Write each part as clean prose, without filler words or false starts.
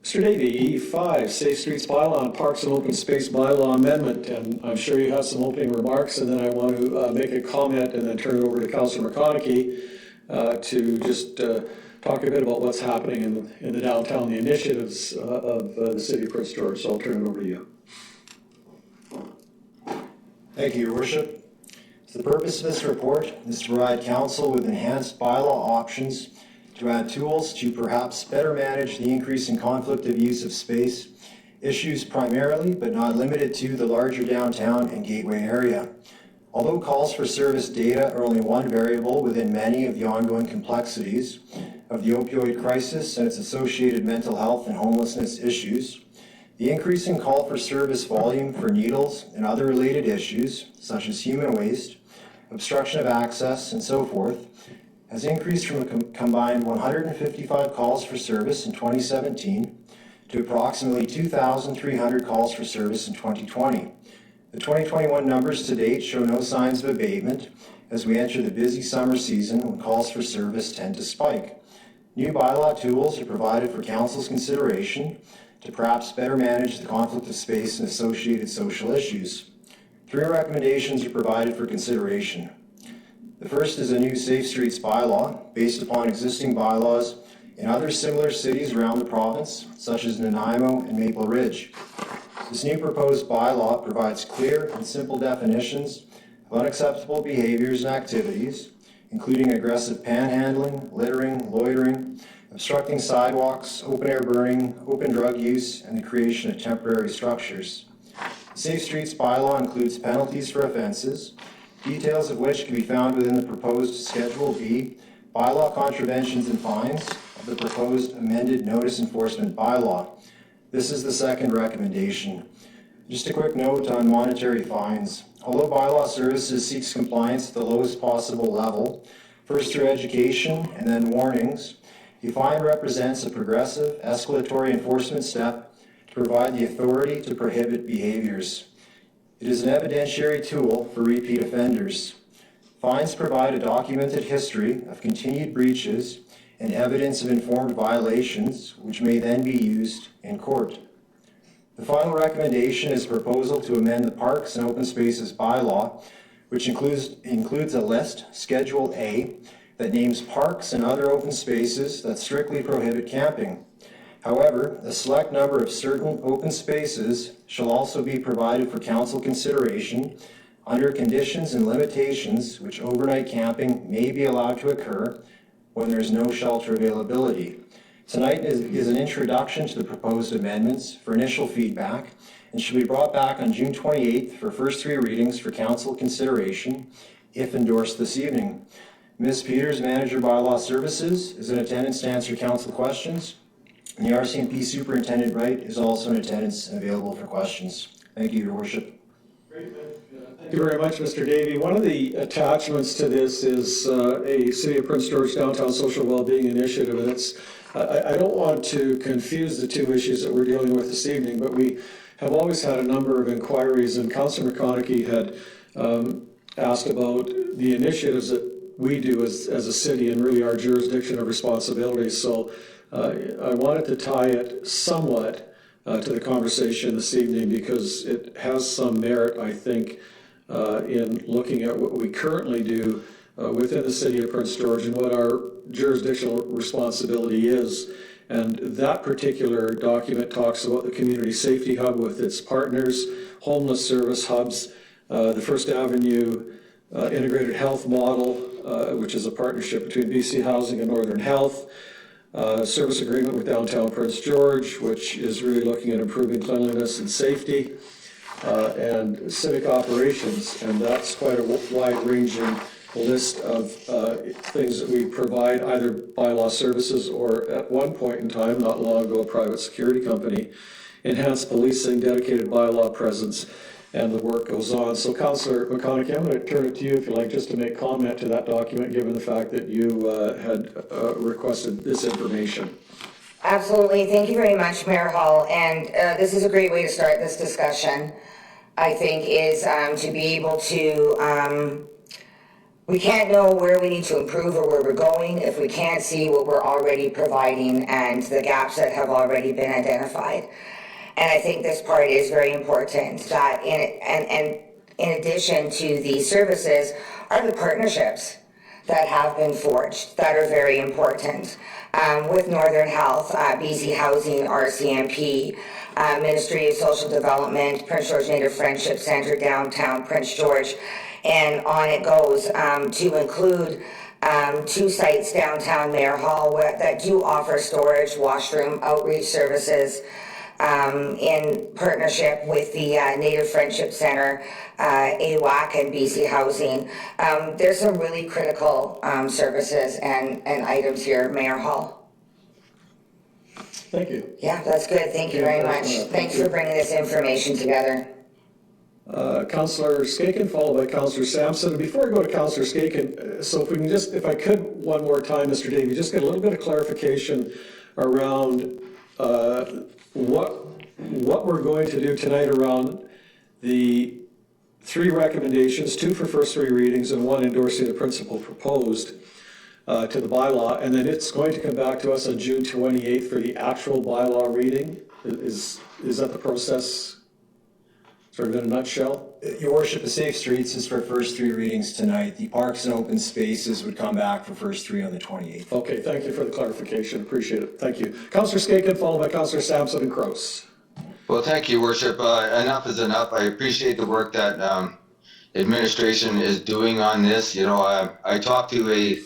Mr. Davey, E5, Safe Streets Bylaw and Parks and Open Space Bylaw Amendment, and I'm sure you have some opening remarks, and then I want to make a comment and then turn it over to Councillor McConaughey to just talk a bit about what's happening in the downtown, the initiatives of the City of Prince George. So I'll turn it over to you. Thank you, Your Worship. The purpose of this report is to provide Council with enhanced bylaw options to add tools to perhaps better manage the increasing conflict of use of space issues primarily, but not limited to, the larger downtown and gateway area. Although calls for service data are only one variable within many of the ongoing complexities of the opioid crisis and its associated mental health and homelessness issues, the increasing call for service volume for needles and other related issues, such as human waste, obstruction of access, and so forth, has increased from a combined 155 calls for service in 2017 to approximately 2,300 calls for service in 2020. The 2021 numbers to date show no signs of abatement as we enter the busy summer season when calls for service tend to spike. New bylaw tools are provided for Council's consideration to perhaps better manage the conflict of space and associated social issues. 3 recommendations are provided for consideration. The first is a new Safe Streets Bylaw based upon existing bylaws in other similar cities around the province, such as Nanaimo and Maple Ridge. This new proposed bylaw provides clear and simple definitions of unacceptable behaviors and activities, including aggressive panhandling, littering, loitering, obstructing sidewalks, open-air burning, open drug use, and the creation of temporary structures. The Safe Streets Bylaw includes penalties for offenses, details of which can be found within the proposed Schedule B, bylaw contraventions and fines of the proposed amended notice enforcement bylaw. This is the second recommendation. Just a quick note on monetary fines. Although Bylaw Services seeks compliance at the lowest possible level, first through education and then warnings, the fine represents a progressive, escalatory enforcement step to provide the authority to prohibit behaviors. It is an evidentiary tool for repeat offenders. Fines provide a documented history of continued breaches and evidence of informed violations, which may then be used in court. The final recommendation is a proposal to amend the Parks and Open Spaces Bylaw, which includes a list, Schedule A, that names parks and other open spaces that strictly prohibit camping. However, a select number of certain open spaces shall also be provided for Council consideration under conditions and limitations which overnight camping may be allowed to occur when there is no shelter availability. Tonight is an introduction to the proposed amendments for initial feedback and should be brought back on June 28th for first 3 readings for Council consideration if endorsed this evening. Ms. Peters, Manager Bylaw Services, is in attendance to answer Council questions. And the RCMP Superintendent Wright is also in attendance and available for questions. Thank you, Your Worship. Great. Thank you very much, Mr. Davey. One of the attachments to this is a City of Prince George Downtown Social Wellbeing Initiative, and it's I don't want to confuse the 2 issues that we're dealing with this evening, but we have always had a number of inquiries, and Councillor McConaughey had asked about the initiatives that we do as a city and really our jurisdiction of responsibility. So I wanted to tie it somewhat to the conversation this evening because it has some merit, I think, in looking at what we currently do within the City of Prince George and what our jurisdictional responsibility is. And that particular document talks about the Community Safety Hub with its partners, homeless service hubs, the First Avenue Integrated Health Model, which is a partnership between BC Housing and Northern Health, service agreement with Downtown Prince George, which is really looking at improving cleanliness and safety, and civic operations, and that's quite a wide-ranging list of things that we provide, either bylaw services or at one point in time, not long ago, a private security company, enhanced policing, dedicated bylaw presence, and the work goes on. So Councillor McConaughey, I'm going to turn it to you if you like, just to make comment to that document, given the fact that you had requested this information. Absolutely. Thank you very much, Mayor Hall. And this is a great way to start this discussion, I think, is to be able to We can't know where we need to improve or where we're going if we can't see what we're already providing and the gaps that have already been identified. And I think this part is very important, that in addition to the services are the partnerships that have been forged that are very important, with Northern Health, BC Housing, RCMP, Ministry of Social Development, Prince George Native Friendship Center, downtown Prince George, and on it goes, to include 2 sites downtown Mayor Hall that do offer storage, washroom, outreach services, in partnership with the Native Friendship Center, AWAC, and BC Housing. There's some really critical services and items here, Mayor Hall. Thank you. Yeah, that's good. Thank you very much. Thanks for bringing this information together. Councillor Skaken, followed by Councillor Sampson. And before I go to Councillor Skaken, so if we can just, if I could, one more time, Mr. Davey, just get a little bit of clarification around what we're going to do tonight around the 3 recommendations, 2 for first 3 readings and 1 endorsing the principle proposed to the bylaw, and then it's going to come back to us on June 28th for the actual bylaw reading. Is that the process, sort of in a nutshell? Your worship, the Safe Streets is for first 3 readings tonight. The Parks and Open Spaces would come back for first 3 on the 28th. Okay, thank you for the clarification. Appreciate it. Thank you. Councillor Skaken, followed by Councillor Sampson and Kroos. Well, thank you, Worship. Enough is enough. I appreciate the work that administration is doing on this. You know, I talked to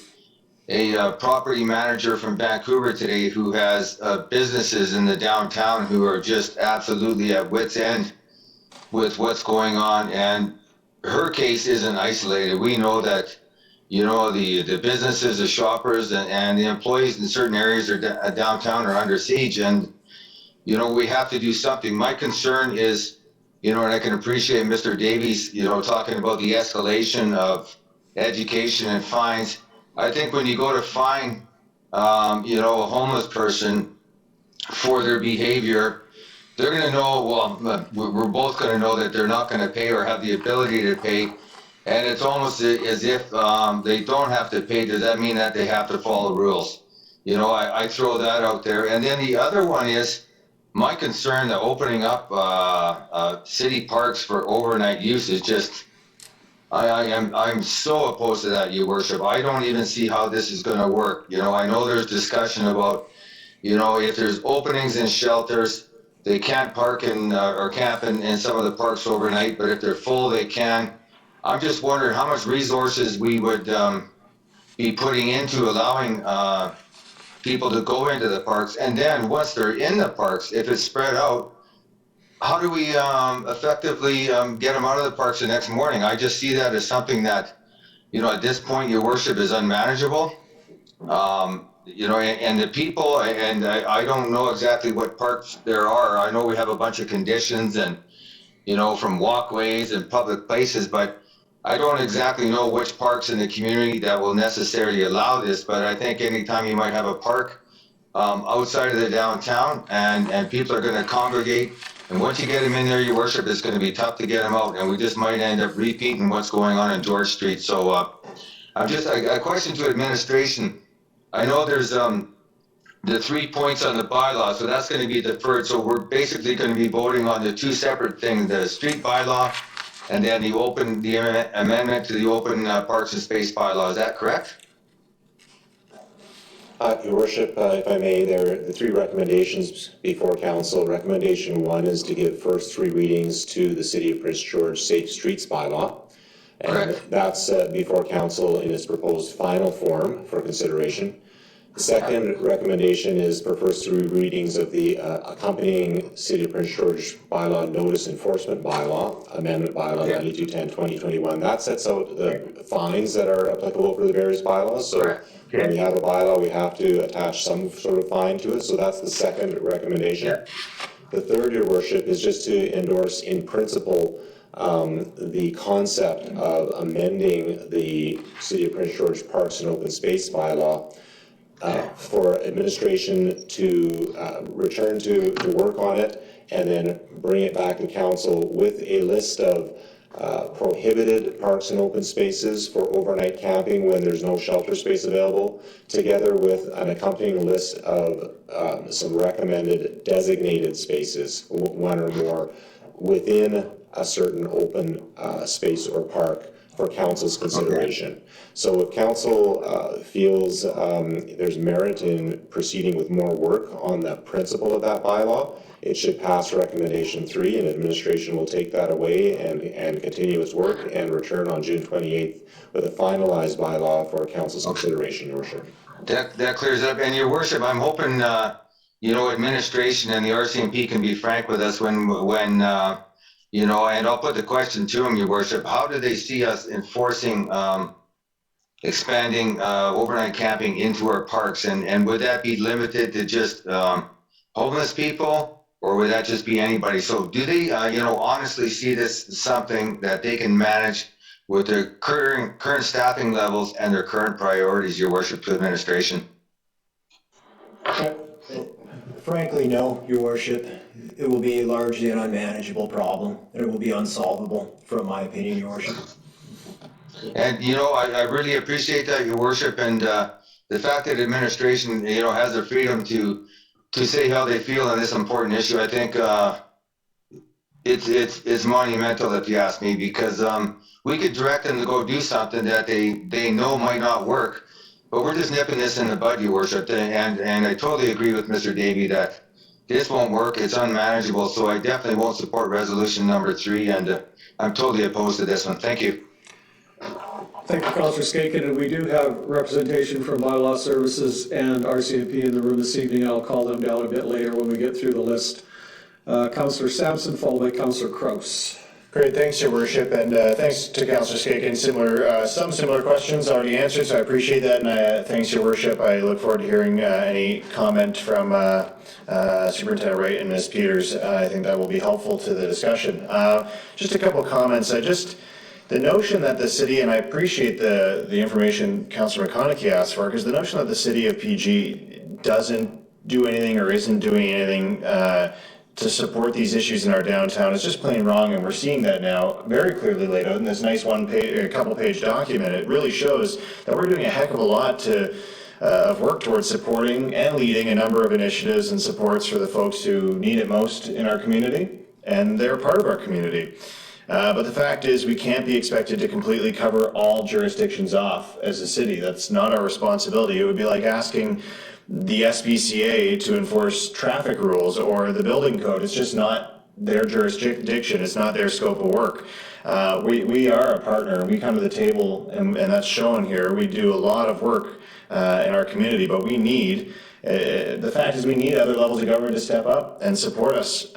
a property manager from Vancouver today who has businesses in the downtown who are just absolutely at wit's end with what's going on, and her case isn't isolated. We know that, you know, the businesses, the shoppers, and the employees in certain areas are downtown are under siege, and you know, we have to do something. My concern is, you know, and I can appreciate Mr. Davies, you know, talking about the escalation of education and fines. I think when you go to fine, you know, a homeless person for their behavior, they're going to know, well, we're both going to know that they're not going to pay or have the ability to pay. And it's almost as if they don't have to pay. Does that mean that they have to follow rules? You know, I throw that out there. And then the other one is, my concern that opening up city parks for overnight use is just, I'm so opposed to that, Your Worship. I don't even see how this is going to work. You know, I know there's discussion about, you know, if there's openings in shelters, they can't park in or camp in some of the parks overnight, but if they're full, they can. I'm just wondering how much resources we would be putting into allowing people to go into the parks, and then once they're in the parks, if it's spread out, how do we effectively get them out of the parks the next morning? I just see that as something that, you know, at this point, Your Worship, is unmanageable. You know, and the people, and I don't know exactly what parks there are. I know we have a bunch of conditions and, you know, from walkways and public places, but I don't exactly know which parks in the community that will necessarily allow this, but I think anytime you might have a park outside of the downtown and people are going to congregate, and once you get them in there, Your Worship, it's going to be tough to get them out, and we just might end up repeating what's going on in George Street. So I'm just a question to administration. I know there's the 3 points on the bylaw, so that's going to be deferred. So we're basically going to be voting on the 2 separate things, the street bylaw and then the amendment to the open parks and space bylaw. Is that correct? Your Worship, if I may, there are the 3 recommendations before Council. Recommendation 1 is to give first 3 readings to the City of Prince George Safe Streets Bylaw. And Correct. That's before Council in its proposed final form for consideration. The second recommendation is for first 3 readings of the accompanying City of Prince George Bylaw Notice Enforcement Bylaw, Amendment Bylaw 9210-2021. That sets out the fines that are applicable for the various bylaws. So when we have a bylaw, we have to attach some sort of fine to it. So that's the second recommendation. Yeah. The third, Your Worship, is just to endorse in principle the concept of amending the City of Prince George Parks and Open Space Bylaw for administration to return to work on it and then bring it back to Council with a list of prohibited parks and open spaces for overnight camping when there's no shelter space available, together with an accompanying list of some recommended designated spaces, one or more, within a certain open space or park for council's consideration. So if council feels there's merit in proceeding with more work on the principle of that bylaw, it should pass recommendation 3, and administration will take that away and continue its work and return on June 28th with a finalized bylaw for council's consideration, Your Worship. That clears up. And Your Worship, I'm hoping, administration and the RCMP can be frank with us when and I'll put the question to them, Your Worship, how do they see us enforcing, expanding overnight camping into our parks? And would that be limited to just homeless people? Or would that just be anybody? So do they, honestly see this as something that they can manage with their current staffing levels and their current priorities, Your Worship, to administration? Frankly, no, Your Worship. It will be largely an unmanageable problem. It will be unsolvable, from my opinion, Your Worship. And, I really appreciate that, Your Worship, and the fact that administration, has the freedom to say how they feel on this important issue. I think it's monumental, if you ask me, because we could direct them to go do something that they know might not work, but we're just nipping this in the bud, Your Worship. And I totally agree with Mr. Davey that this won't work. It's unmanageable. So I definitely won't support resolution number 3, and I'm totally opposed to this one. Thank you. Thank you, Councillor Skaken, and we do have representation from Bylaw Services and RCMP in the room this evening. I'll call them down a bit later when we get through the list. Councillor Sampson, followed by Councillor Kraus. Great, thanks, Your Worship, and thanks to Councillor Skaken. Some similar questions already answered, so I appreciate that, and thanks, Your Worship. I look forward to hearing any comment from Superintendent Wright and Ms. Peters. I think that will be helpful to the discussion. Just a couple comments. The notion that the city, and I appreciate the information Councillor McConaughey asked for, because the notion that the city of PG doesn't do anything or isn't doing anything to support these issues in our downtown is just plain wrong, and we're seeing that now very clearly laid out in this nice couple page document. It really shows that we're doing a heck of a lot of work towards supporting and leading a number of initiatives and supports for the folks who need it most in our community, and they're part of our community. But the fact is, we can't be expected to completely cover all jurisdictions off as a city. That's not our responsibility. It would be like asking the SPCA to enforce traffic rules or the building code. It's just not their jurisdiction. It's not their scope of work. We are a partner. We come to the table, and that's shown here. We do a lot of work in our community, but we need, the fact is we need other levels of government to step up and support us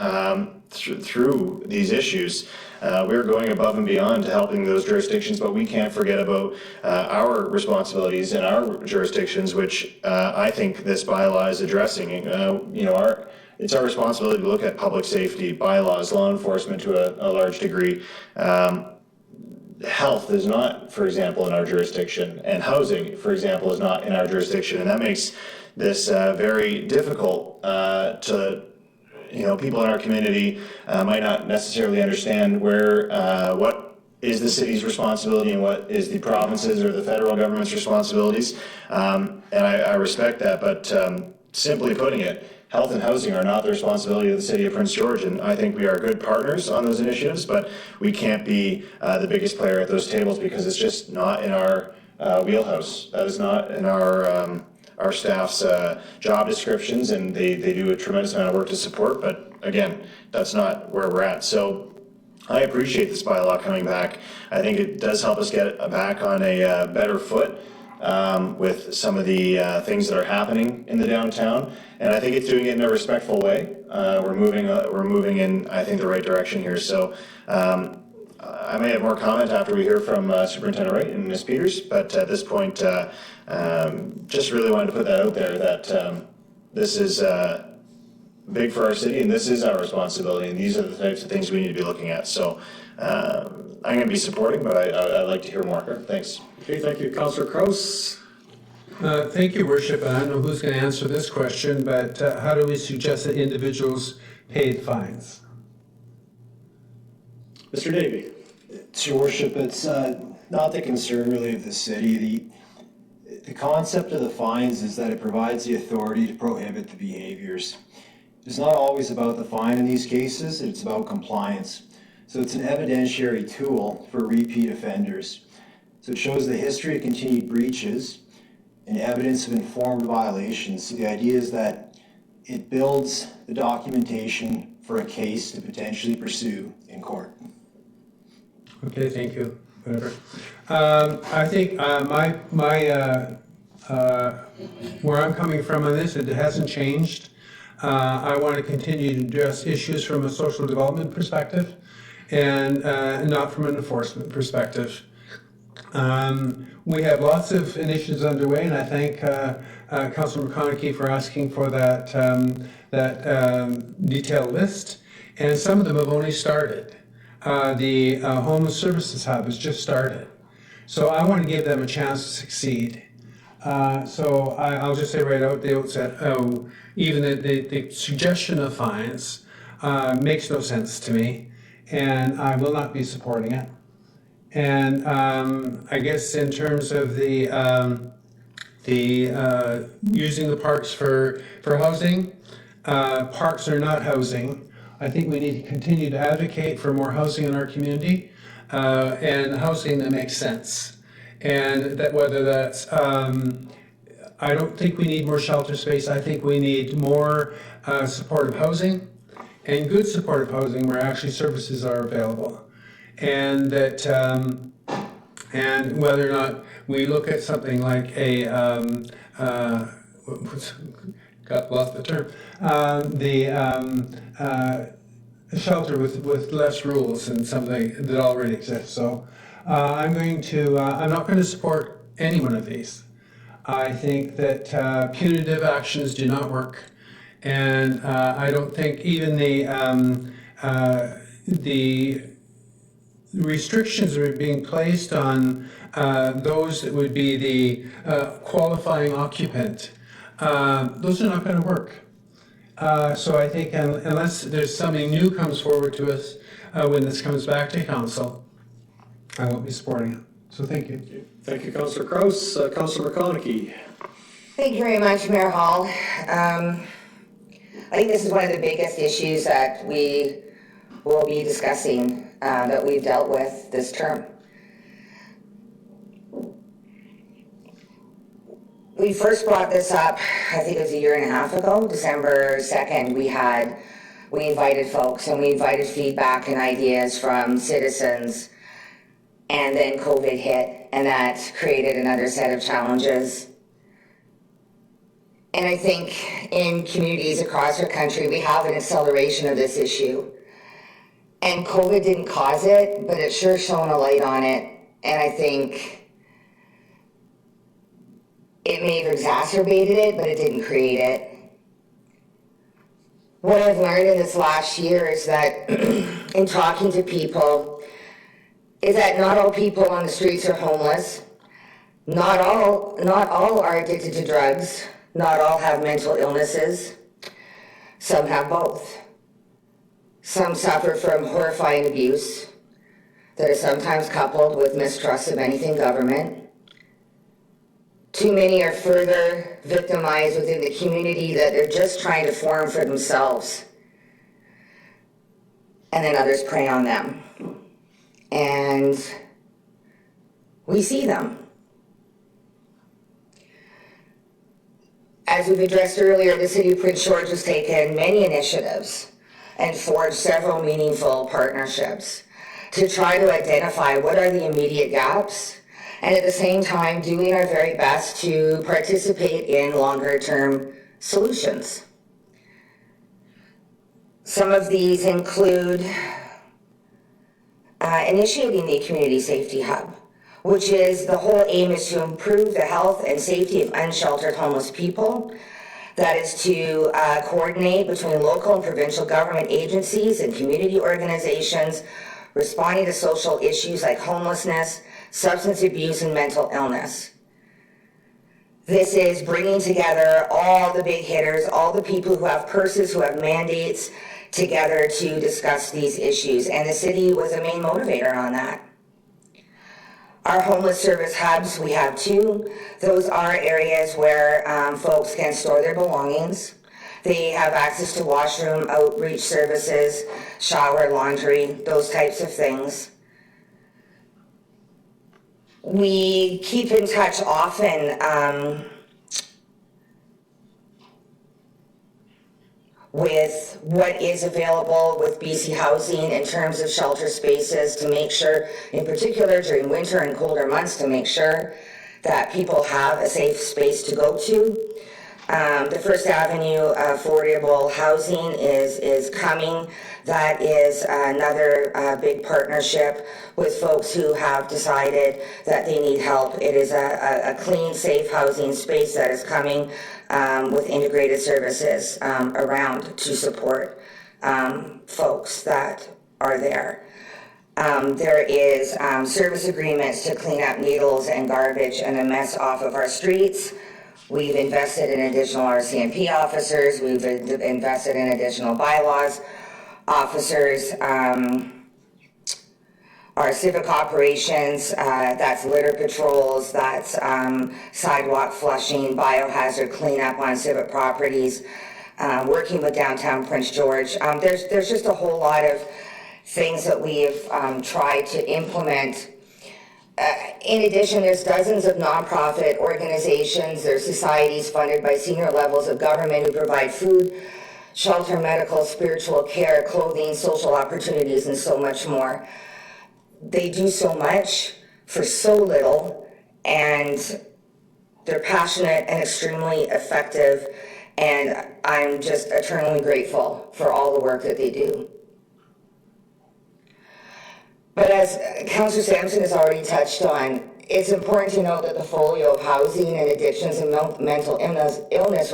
through these issues. We're going above and beyond to helping those jurisdictions, but we can't forget about our responsibilities in our jurisdictions, which I think this bylaw is addressing. It's our responsibility to look at public safety, bylaws, law enforcement to a large degree. Health is not, for example, in our jurisdiction, and housing, for example, is not in our jurisdiction, and that makes this very difficult to. People in our community might not necessarily understand what is the city's responsibility and what is the province's or the federal government's responsibilities. And I respect that, but simply putting it, health and housing are not the responsibility of the city of Prince George, and I think we are good partners on those initiatives, but we can't be the biggest player at those tables because it's just not in our wheelhouse. That is not in our staff's job descriptions, and they do a tremendous amount of work to support, but again, that's not where we're at. So I appreciate this bylaw coming back. I think it does help us get back on a better foot with some of the things that are happening in the downtown, and I think it's doing it in a respectful way. We're moving in, I think, the right direction here. So I may have more comment after we hear from Superintendent Wright and Ms. Peters, but at this point, just really wanted to put that out there that this is big for our city, and this is our responsibility, and these are the types of things we need to be looking at. So I'm going to be supporting, but I'd like to hear more. Thanks. Okay, thank you. Councillor Kraus. Thank you, Worship. I don't know who's going to answer this question, but how do we suggest that individuals paid fines? Mr. Davey. Your Worship, it's not the concern really of the city. The concept of the fines is that it provides the authority to prohibit the behaviors. It's not always about the fine in these cases, it's about compliance. So it's an evidentiary tool for repeat offenders. So it shows the history of continued breaches and evidence of informed violations. So the idea is that it builds the documentation for a case to potentially pursue in court. Okay, thank you. Whatever. I think where I'm coming from on this, it hasn't changed. I want to continue to address issues from a social development perspective and not from an enforcement perspective. We have lots of initiatives underway, and I thank Councilor McConaughey for asking for that detailed list. And some of them have only started. The Homeless Services Hub has just started. So I want to give them a chance to succeed. So I'll just say right out the outset, even the suggestion of fines makes no sense to me, and I will not be supporting it. And I guess in terms of the using the parks for housing, parks are not housing. I think we need to continue to advocate for more housing in our community, and housing that makes sense. And that whether that's, I don't think we need more shelter space. I think we need more supportive housing, and good supportive housing where actually services are available. And that, and whether or not we look at something like a, lost the term, shelter with less rules and something that already exists. So I'm not going to support any one of these. I think that punitive actions do not work, and I don't think even the restrictions that are being placed on those that would be the qualifying occupant, those are not going to work. So I think unless there's something new comes forward to us when this comes back to council, I won't be supporting it. So thank you. Thank you, Councillor Kraus. Councillor McConaughey. Thank you very much, Mayor Hall. I think this is one of the biggest issues that we will be discussing that we've dealt with this term. We first brought this up, I think it was a year and a half ago, December 2nd, we invited folks and we invited feedback and ideas from citizens, and then COVID hit, and that created another set of challenges. And I think in communities across our country, we have an acceleration of this issue. And COVID didn't cause it, but it sure shone a light on it, and I think it may have exacerbated it, but it didn't create it. What I've learned in this last year is that in talking to people, is that not all people on the streets are homeless. Not all are addicted to drugs. Not all have mental illnesses. Some have both. Some suffer from horrifying abuse that is sometimes coupled with mistrust of anything government. Too many are further victimized within the community that they're just trying to form for themselves. And then others prey on them. And we see them. As we've addressed earlier, the City of Prince George has taken many initiatives and forged several meaningful partnerships to try to identify what are the immediate gaps, and at the same time doing our very best to participate in longer-term solutions. Some of these include initiating the Community Safety Hub, which is the whole aim is to improve the health and safety of unsheltered homeless people. That is to coordinate between local and provincial government agencies and community organizations responding to social issues like homelessness, substance abuse, and mental illness. This is bringing together all the big hitters, all the people who have purses, who have mandates, together to discuss these issues. And the city was a main motivator on that. Our homeless service hubs, we have 2. Those are areas where folks can store their belongings. They have access to washroom, outreach services, shower, laundry, those types of things. We keep in touch often with what is available with BC Housing in terms of shelter spaces to make sure, in particular during winter and colder months, to make sure that people have a safe space to go to. The First Avenue affordable housing is coming. That is another big partnership with folks who have decided that they need help. It is a clean, safe housing space that is coming with integrated services around to support folks that are there. There is service agreements to clean up needles and garbage and a mess off of our streets. We've invested in additional RCMP officers. We've invested in additional bylaws officers. Our civic operations, that's litter patrols, that's sidewalk flushing, biohazard cleanup on civic properties, working with downtown Prince George. There's just a whole lot of things that we've tried to implement. In addition, there's dozens of nonprofit organizations, there's societies funded by senior levels of government who provide food, shelter, medical, spiritual care, clothing, social opportunities, and so much more. They do so much for so little, and they're passionate and extremely effective, and I'm just eternally grateful for all the work that they do. But as Councillor Sampson has already touched on, it's important to note that the folio of housing and addictions and mental illness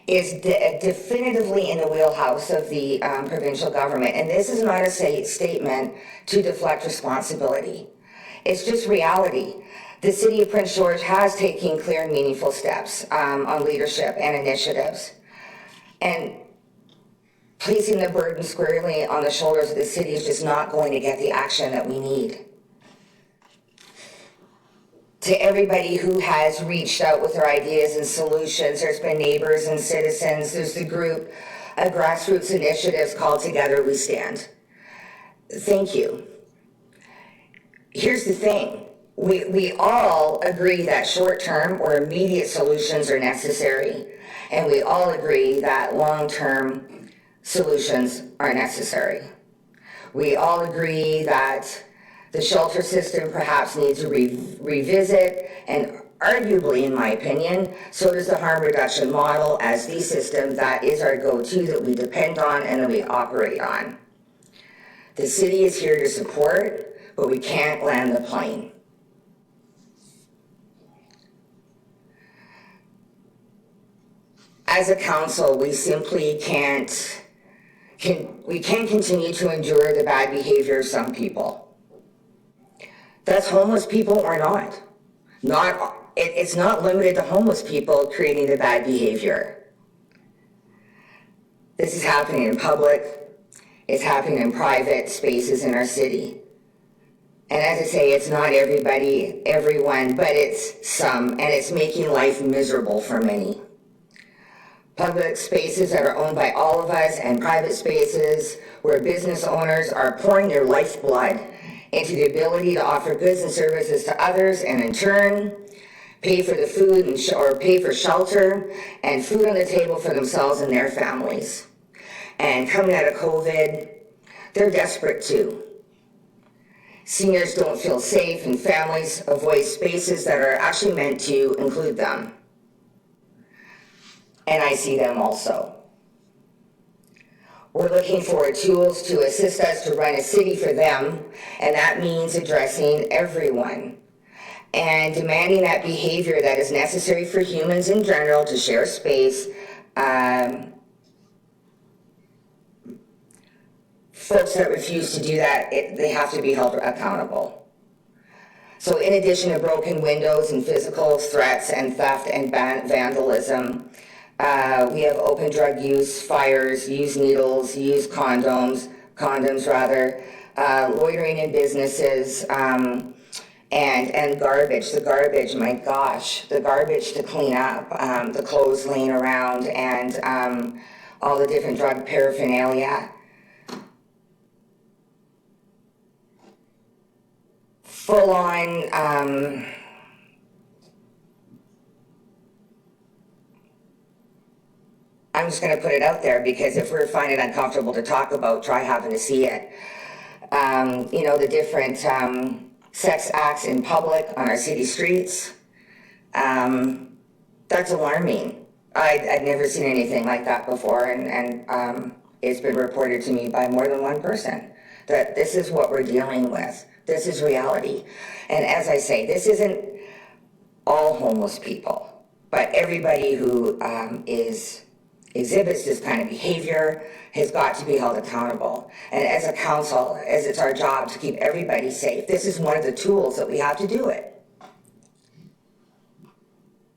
is definitively in the wheelhouse of the provincial government. And this is not a statement to deflect responsibility. It's just reality. The City of Prince George has taken clear and meaningful steps on leadership and initiatives. And placing the burden squarely on the shoulders of the city is just not going to get the action that we need. To everybody who has reached out with their ideas and solutions, there's been neighbors and citizens, there's the group of grassroots initiatives called Together We Stand. Thank you. Here's the thing. We all agree that short-term or immediate solutions are necessary, and we all agree that long-term solutions are necessary. We all agree that the shelter system perhaps needs a revisit, and arguably, in my opinion, so does the harm reduction model as the system that is our go-to, that we depend on and that we operate on. The city is here to support, but we can't land the plane. As a council, we simply can't continue to endure the bad behavior of some people. That's homeless people or not. It's not limited to homeless people creating the bad behavior. This is happening in public. It's happening in private spaces in our city. And as I say, it's not everybody, everyone, but it's some, and it's making life miserable for many. Public spaces that are owned by all of us, and private spaces where business owners are pouring their lifeblood into the ability to offer goods and services to others, and in turn, pay for the food or pay for shelter and food on the table for themselves and their families. And coming out of COVID, they're desperate too. Seniors don't feel safe, and families avoid spaces that are actually meant to include them. And I see them also. We're looking for tools to assist us to run a city for them, and that means addressing everyone and demanding that behavior that is necessary for humans in general to share space. Folks that refuse to do that, they have to be held accountable. So in addition to broken windows and physical threats and theft and vandalism, we have open drug use, fires, used needles, used condoms, loitering in businesses, And garbage, my gosh, the garbage to clean up, the clothes laying around, and all the different drug paraphernalia. Full on, I'm just gonna put it out there, because if we're finding it uncomfortable to talk about, try having to see it. You know, the different sex acts in public on our city streets. That's alarming. I'd never seen anything like that before, and it's been reported to me by more than one person that this is what we're dealing with. This is reality. And as I say, this isn't all homeless people, but everybody who exhibits this kind of behavior has got to be held accountable. And as a council, as it's our job to keep everybody safe, this is one of the tools that we have to do it.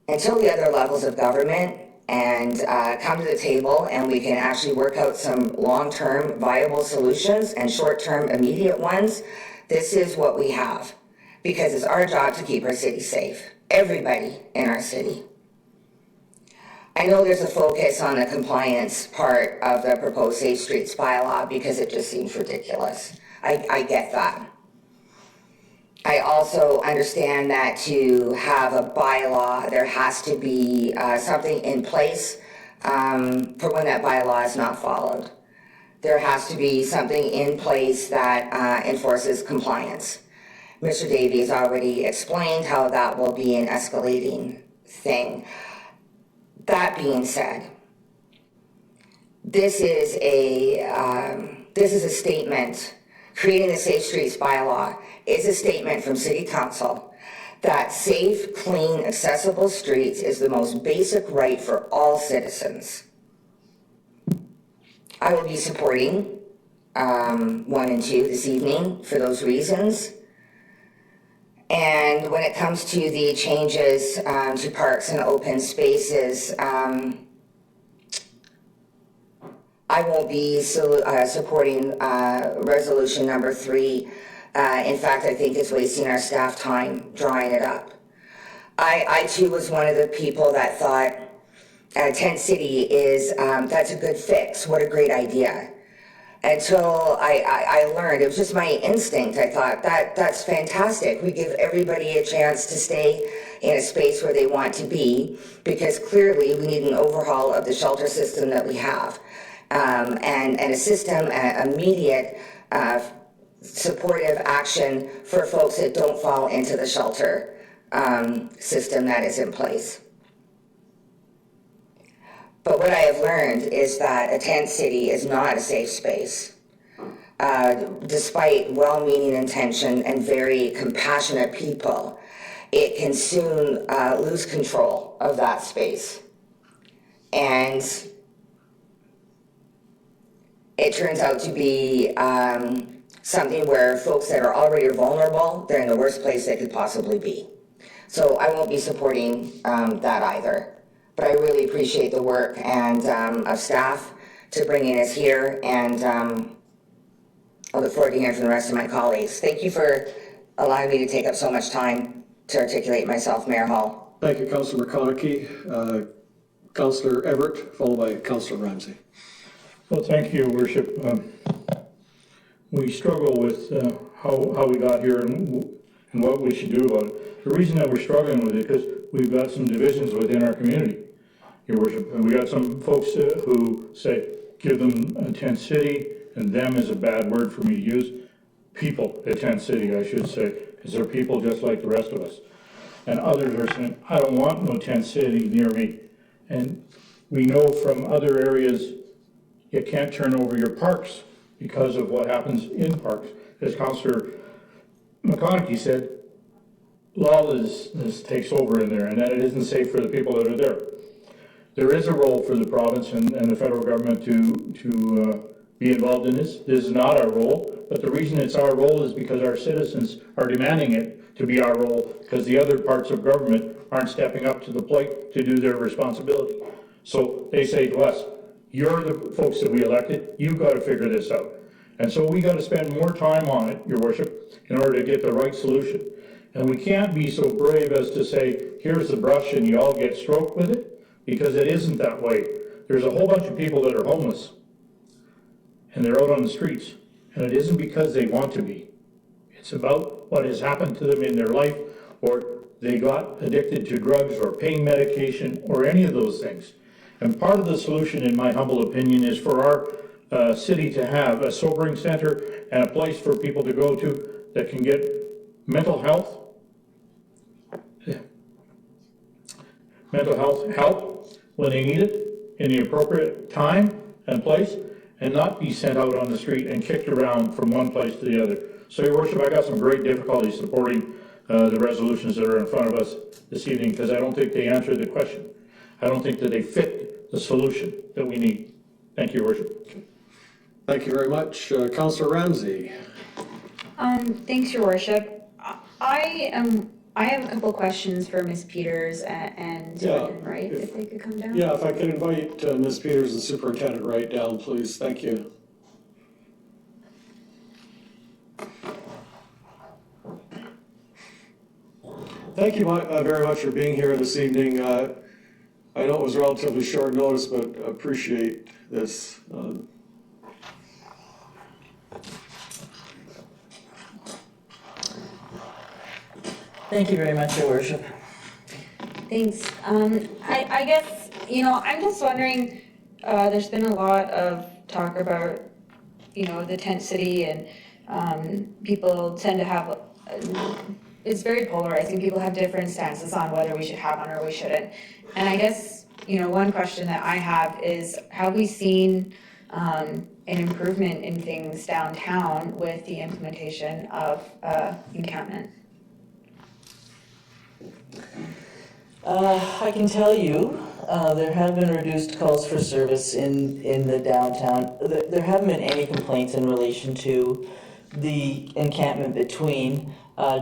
Until the other levels of government and come to the table and we can actually work out some long-term viable solutions and short-term immediate ones, this is what we have. Because it's our job to keep our city safe. Everybody in our city. I know there's a focus on the compliance part of the proposed Safe Streets Bylaw because it just seems ridiculous. I get that. I also understand that to have a bylaw, there has to be something in place for when that bylaw is not followed. There has to be something in place that enforces compliance. Mr. Davey has already explained how that will be an escalating thing. That being said, this is a statement. Creating the Safe Streets Bylaw is a statement from City Council that safe, clean, accessible streets is the most basic right for all citizens. I will be supporting 1 and 2 this evening for those reasons. And when it comes to the changes to parks and open spaces, I won't be supporting resolution number 3. In fact, I think it's wasting our staff time drawing it up. I too was one of the people that thought tent city is, that's a good fix, what a great idea. Until I learned, it was just my instinct, I thought that's fantastic. We give everybody a chance to stay in a space where they want to be, because clearly we need an overhaul of the shelter system that we have. And a system, immediate supportive action for folks that don't fall into the shelter system that is in place. But what I have learned is that a tent city is not a safe space. Despite well-meaning intention and very compassionate people, it can soon lose control of that space. And it turns out to be something where folks that are already vulnerable, they're in the worst place they could possibly be. So I won't be supporting that either. But I really appreciate the work and of staff to bringing us here, and I look forward to hearing from the rest of my colleagues. Thank you for allowing me to take up so much time to articulate myself, Mayor Hall. Thank you, Councillor McConaughey. Councillor Everett, followed by Councillor Ramsey. Well, thank you, Your Worship. We struggle with how we got here and what we should do about it. The reason that we're struggling with it is because we've got some divisions within our community, Your Worship. And we got some folks who say, give them a tent city, and them is a bad word for me to use. People, a tent city, I should say, because they're people just like the rest of us. And others are saying, I don't want no tent city near me. And we know from other areas, you can't turn over your parks because of what happens in parks. As Councillor McConaughey said, lawlessness takes over in there, and that it isn't safe for the people that are there. There is a role for the province and the federal government to be involved in this. This is not our role, but the reason it's our role is because our citizens are demanding it to be our role, because the other parts of government aren't stepping up to the plate to do their responsibility. So they say to us, you're the folks that we elected, you've got to figure this out. And so we got to spend more time on it, Your Worship, in order to get the right solution. And we can't be so brave as to say, here's the brush and you all get stroked with it, because it isn't that way. There's a whole bunch of people that are homeless, and they're out on the streets, and it isn't because they want to be. It's about what has happened to them in their life, or they got addicted to drugs or pain medication or any of those things. And part of the solution, in my humble opinion, is for our city to have a sobering center and a place for people to go to that can get mental health help when they need it in the appropriate time and place, and not be sent out on the street and kicked around from one place to the other. So, Your Worship, I got some great difficulty supporting the resolutions that are in front of us this evening, because I don't think they answer the question. I don't think that they fit the solution that we need. Thank you, Your Worship. Thank you very much. Councillor Ramsey. Thanks, Your Worship. I have a couple questions for Ms. Peters and Wright, if they could come down. Yeah, if I could invite Ms. Peters and Superintendent Wright down, please. Thank you. Thank you very much for being here this evening. I know it was relatively short notice, but appreciate this. Thank you very much, Your Worship. Thanks. I guess, I'm just wondering, there's been a lot of talk about, the tent city, and people tend to have, it's very polarizing. People have different stances on whether we should have one or we shouldn't. And I guess, one question that I have is, have we seen an improvement in things downtown with the implementation of encampment? I can tell you, there have been reduced calls for service in the downtown. There haven't been any complaints in relation to the encampment between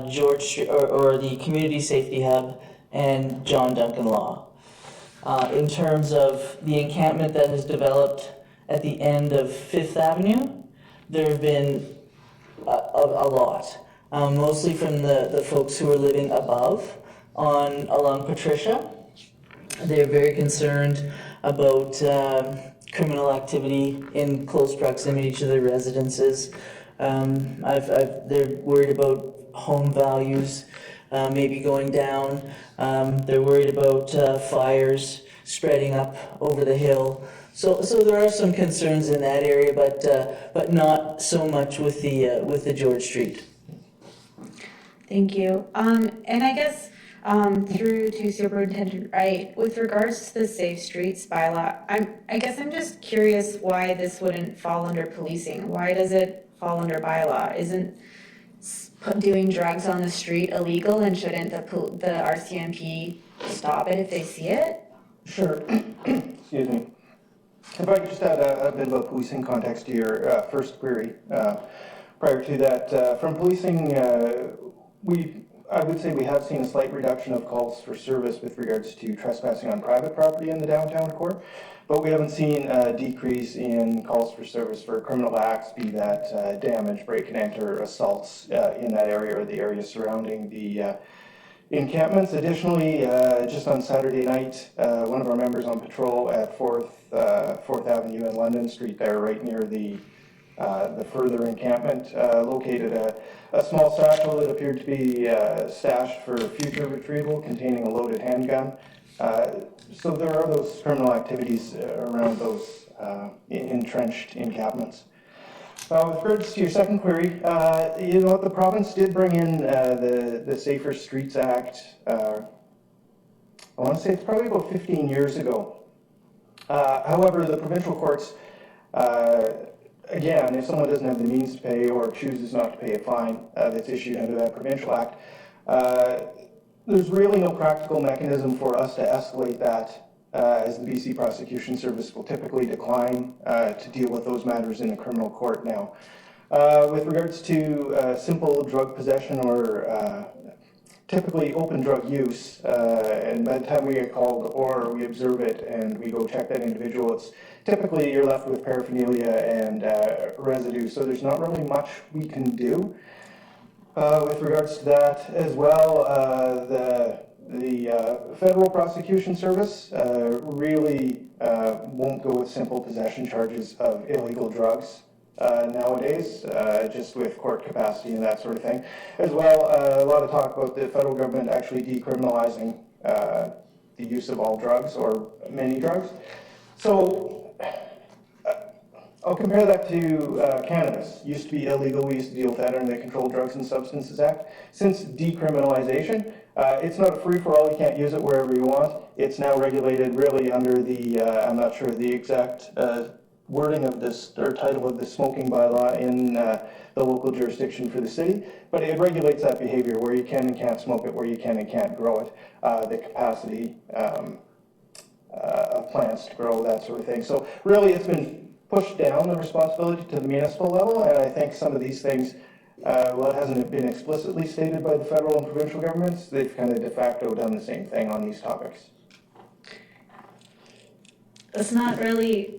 George Street or the Community Safety Hub and John Duncan Law. In terms of the encampment that has developed at the end of Fifth Avenue, there have been a lot, mostly from the folks who are living above along Patricia. They're very concerned about criminal activity in close proximity to their residences. They're worried about home values maybe going down. They're worried about fires spreading up over the hill. So there are some concerns in that area, but not so much with the George Street. Thank you. And I guess through to Superintendent Wright, with regards to the Safe Streets Bylaw, I guess I'm just curious why this wouldn't fall under policing. Why does it fall under bylaw? Isn't doing drugs on the street illegal, and shouldn't the RCMP stop it if they see it? Sure. Excuse me. If I could just add a bit of a policing context to your first query. Prior to that, from policing, I would say we have seen a slight reduction of calls for service with regards to trespassing on private property in the downtown core, but we haven't seen a decrease in calls for service for criminal acts, be that damage, break and enter, assaults in that area or the area surrounding the encampments. Additionally, just on Saturday night, one of our members on patrol at 4th Avenue and London Street there, right near the further encampment, located a small satchel that appeared to be stashed for future retrieval containing a loaded handgun. So there are those criminal activities around those entrenched encampments. With regards to your second query, the province did bring in the Safer Streets Act, I want to say it's probably about 15 years ago. However, the provincial courts, again, if someone doesn't have the means to pay or chooses not to pay a fine that's issued under that provincial act, there's really no practical mechanism for us to escalate that, as the BC Prosecution Service will typically decline to deal with those matters in the criminal court now. With regards to simple drug possession or typically open drug use, and by the time we get called or we observe it and we go check that individual, it's typically you're left with paraphernalia and residue, so there's not really much we can do. With regards to that as well, the Federal Prosecution Service really won't go with simple possession charges of illegal drugs nowadays, just with court capacity and that sort of thing. As well, a lot of talk about the federal government actually decriminalizing the use of all drugs or many drugs. So I'll compare that to cannabis. Used to be illegal, we used to deal with that under the Controlled Drugs and Substances Act. Since decriminalization, it's not a free-for-all, you can't use it wherever you want. It's now regulated really under the, I'm not sure the exact wording of this, or title of the smoking bylaw in the local jurisdiction for the city, but it regulates that behavior, where you can and can't smoke it, where you can and can't grow it, the capacity of plants to grow, that sort of thing. So really it's been pushed down the responsibility to the municipal level, and I think some of these things, well, it hasn't been explicitly stated by the federal and provincial governments, they've kind of de facto done the same thing on these topics. That's not really,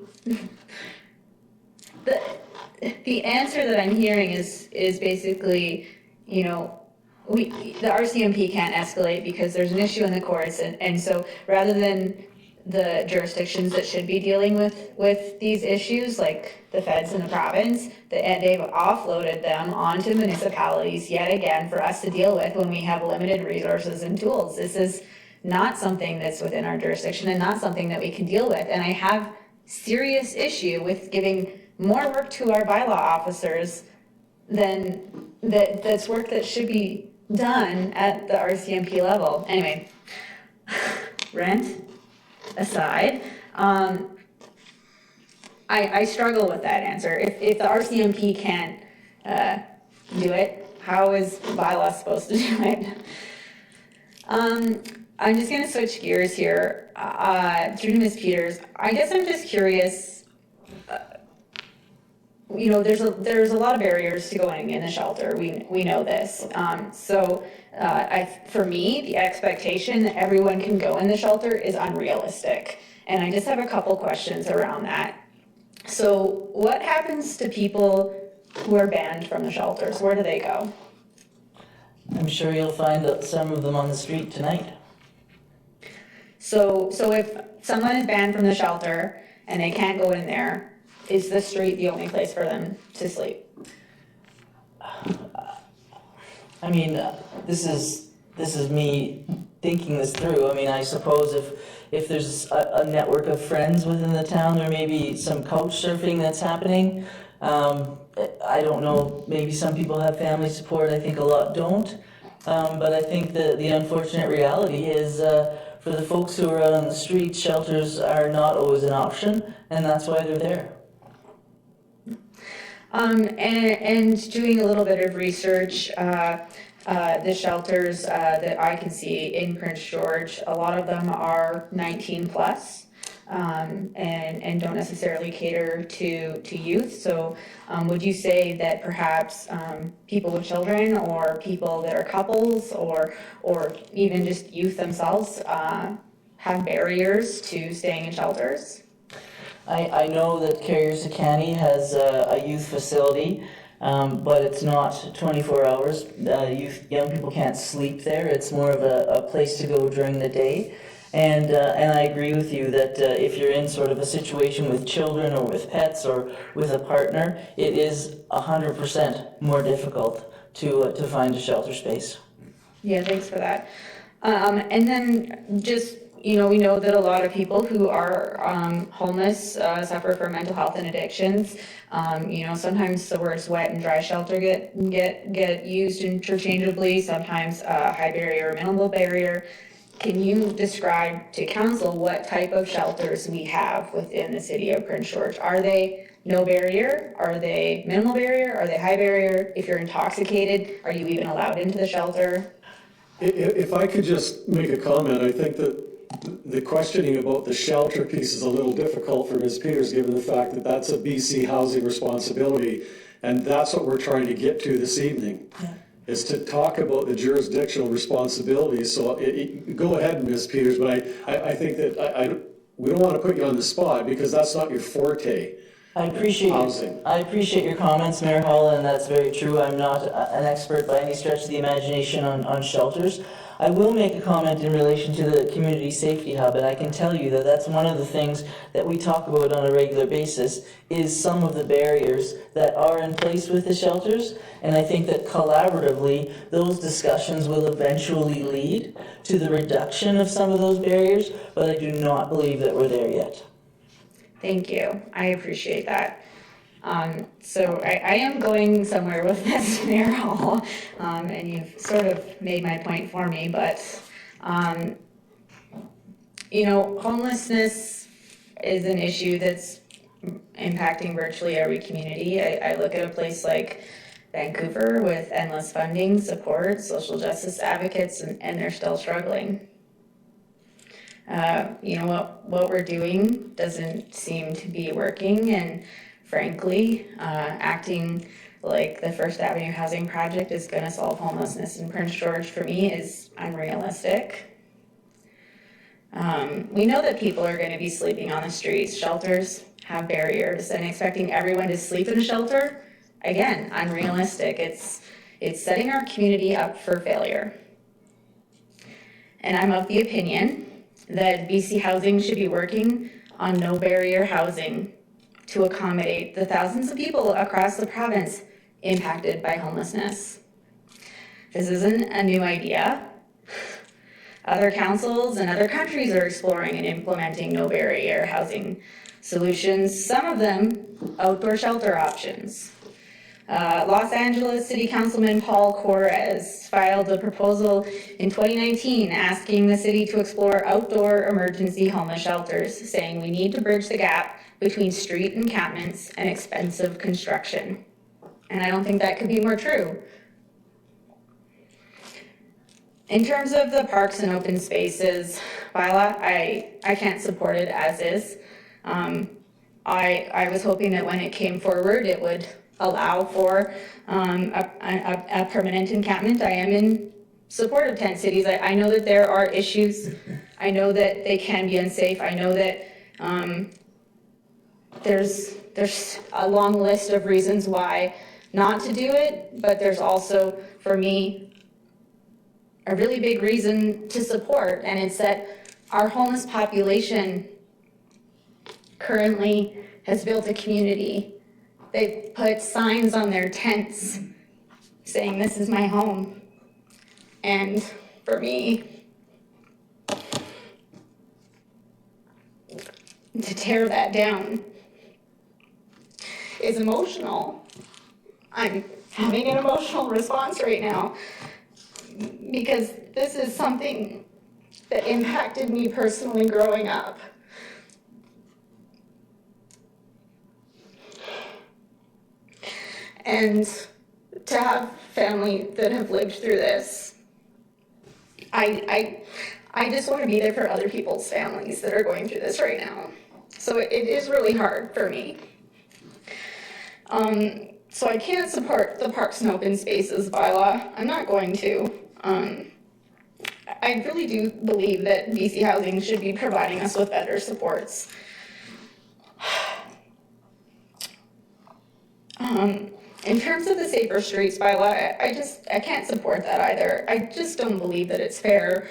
the answer that I'm hearing is basically, you know, the RCMP can't escalate because there's an issue in the courts, and so rather than the jurisdictions that should be dealing with these issues, like the feds and the province, and they've offloaded them onto municipalities yet again for us to deal with when we have limited resources and tools. This is not something that's within our jurisdiction and not something that we can deal with. And I have serious issue with giving more work to our bylaw officers than that's work that should be done at the RCMP level. Anyway, rant aside, I struggle with that answer. If the RCMP can't do it, how is bylaw supposed to do it? I'm just gonna switch gears here through to Ms. Peters. I guess I'm just curious. You know, there's a lot of barriers to going in the shelter. We know this. For me, the expectation that everyone can go in the shelter is unrealistic. And I just have a couple questions around that. So what happens to people who are banned from the shelters? Where do they go? I'm sure you'll find some of them on the street tonight. So if someone is banned from the shelter and they can't go in there, is the street the only place for them to sleep? I mean, this is me thinking this through. I mean, I suppose if there's a network of friends within the town, there may be some couch surfing that's happening. I don't know, maybe some people have family support, I think a lot don't. But I think the unfortunate reality is for the folks who are out on the street, shelters are not always an option, and that's why they're there. And doing a little bit of research, the shelters that I can see in Prince George, a lot of them are 19 plus, and don't necessarily cater to youth. So would you say that perhaps people with children or people that are couples or even just youth themselves have barriers to staying in shelters? I know that Carrier-Sacani has a youth facility, but it's not 24 hours. Young people can't sleep there. It's more of a place to go during the day. And I agree with you that if you're in sort of a situation with children or with pets or with a partner, it is 100% more difficult to find a shelter space. Yeah, thanks for that. And then just, you know, we know that a lot of people who are homeless suffer from mental health and addictions. You know, sometimes the words wet and dry shelter get used interchangeably, sometimes high barrier or minimal barrier. Can you describe to council what type of shelters we have within the city of Prince George? Are they no barrier? Are they minimal barrier? Are they high barrier? If you're intoxicated, are you even allowed into the shelter? If I could just make a comment, I think that the questioning about the shelter piece is a little difficult for Ms. Peters, given the fact that that's a BC housing responsibility, and that's what we're trying to get to this evening, is to talk about the jurisdictional responsibilities. So go ahead, Ms. Peters, but I think that we don't want to put you on the spot because that's not your forte. I appreciate, housing. I appreciate your comments, Mayor Hall, and that's very true. I'm not an expert by any stretch of the imagination on shelters. I will make a comment in relation to the community safety hub, and I can tell you that that's one of the things that we talk about on a regular basis, is some of the barriers that are in place with the shelters. And I think that collaboratively, those discussions will eventually lead to the reduction of some of those barriers, but I do not believe that we're there yet. Thank you, I appreciate that. So I am going somewhere with this, Mayor Hall, and you've sort of made my point for me, but, you know, homelessness is an issue that's impacting virtually every community. I look at a place like Vancouver with endless funding, support, social justice advocates, and they're still struggling. You know, what we're doing doesn't seem to be working, and frankly, acting like the First Avenue Housing Project is gonna solve homelessness in Prince George, for me, is unrealistic. We know that people are gonna be sleeping on the streets. Shelters have barriers, and expecting everyone to sleep in a shelter, again, unrealistic. It's setting our community up for failure. And I'm of the opinion that BC Housing should be working on no barrier housing to accommodate the thousands of people across the province impacted by homelessness. This isn't a new idea. Other councils and other countries are exploring and implementing no barrier housing solutions, some of them outdoor shelter options. Los Angeles City Councilman Paul Correz filed a proposal in 2019 asking the city to explore outdoor emergency homeless shelters, saying we need to bridge the gap between street encampments and expensive construction. And I don't think that could be more true. In terms of the parks and open spaces bylaw, I can't support it as is. I was hoping that when it came forward, it would allow for a permanent encampment. I am in support of tent cities. I know that there are issues. I know that they can be unsafe. I know that there's a long list of reasons why not to do it, but there's also, for me, a really big reason to support, and it's that our homeless population currently has built a community. They've put signs on their tents saying, "This is my home." And for me, to tear that down is emotional. I'm having an emotional response right now because this is something that impacted me personally growing up. And to have family that have lived through this, I just want to be there for other people's families that are going through this right now. So it is really hard for me. So I can't support the Parks and Open Spaces bylaw. I'm not going to. I really do believe that BC Housing should be providing us with better supports. In terms of the Safer Streets bylaw, I can't support that either. I just don't believe that it's fair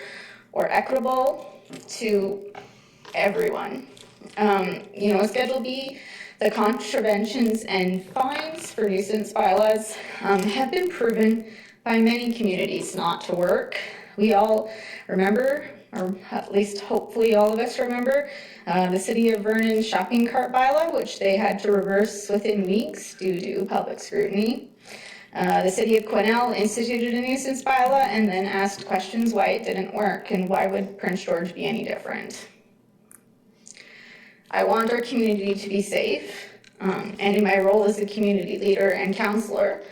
or equitable to everyone. You know, Schedule B, the contraventions and fines for nuisance bylaws have been proven by many communities not to work. We all remember, or at least hopefully all of us remember, the City of Vernon shopping cart bylaw, which they had to reverse within weeks due to public scrutiny. The City of Quesnel instituted a nuisance bylaw and then asked questions why it didn't work and why would Prince George be any different. I want our community to be safe, and in my role as a community leader and counselor,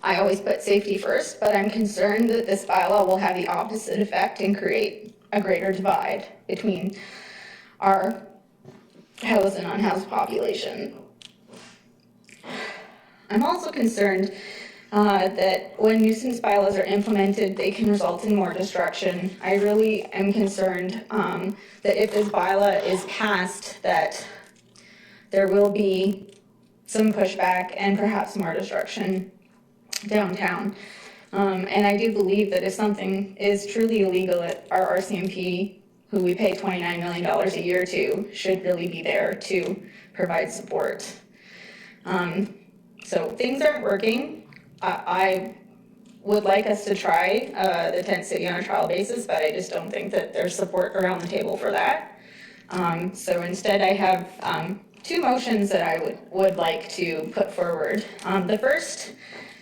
I always put safety first, but I'm concerned that this bylaw will have the opposite effect and create a greater divide between our housed and unhoused population. I'm also concerned that when nuisance bylaws are implemented, they can result in more destruction. I really am concerned that if this bylaw is passed, that there will be some pushback and perhaps more destruction downtown. And I do believe that if something is truly illegal at our RCMP, who we pay $29 million a year to, should really be there to provide support. So things aren't working. I would like us to try the tent city on a trial basis, but I just don't think that there's support around the table for that. So instead I have two motions that I would like to put forward. The first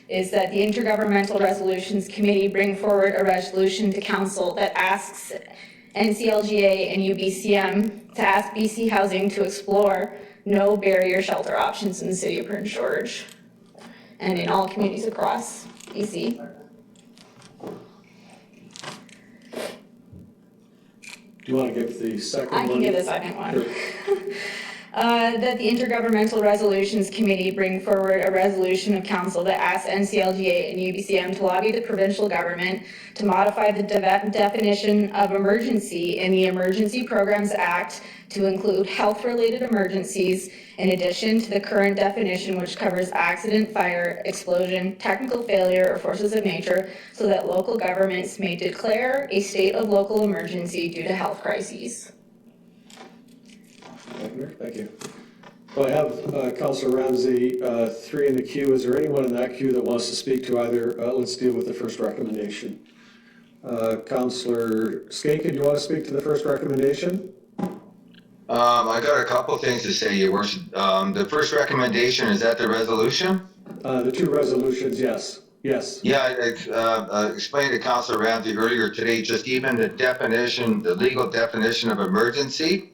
is that the Intergovernmental Resolutions Committee bring forward a resolution to council that asks NCLGA and UBCM to ask BC Housing to explore no barrier shelter options in the city of Prince George and in all communities across BC. Do you want to give the second one? I can give the second one. Sure. That the Intergovernmental Resolutions Committee bring forward a resolution of council that asks NCLGA and UBCM to lobby the provincial government to modify the definition of emergency in the Emergency Programs Act to include health-related emergencies in addition to the current definition which covers accident, fire, explosion, technical failure, or forces of nature, so that local governments may declare a state of local emergency due to health crises. Thank you. Well, I have Councillor Ramsey, 3 in the queue. Is there anyone in that queue that wants to speak to either? Let's deal with the first recommendation. Councillor Skaken, do you want to speak to the first recommendation? I got a couple things to say, Your Worship. The first recommendation, is that the resolution? The 2 resolutions, yes. Yes. Yeah, I explained to Councillor Ramsey earlier today, just even the definition, the legal definition of emergency.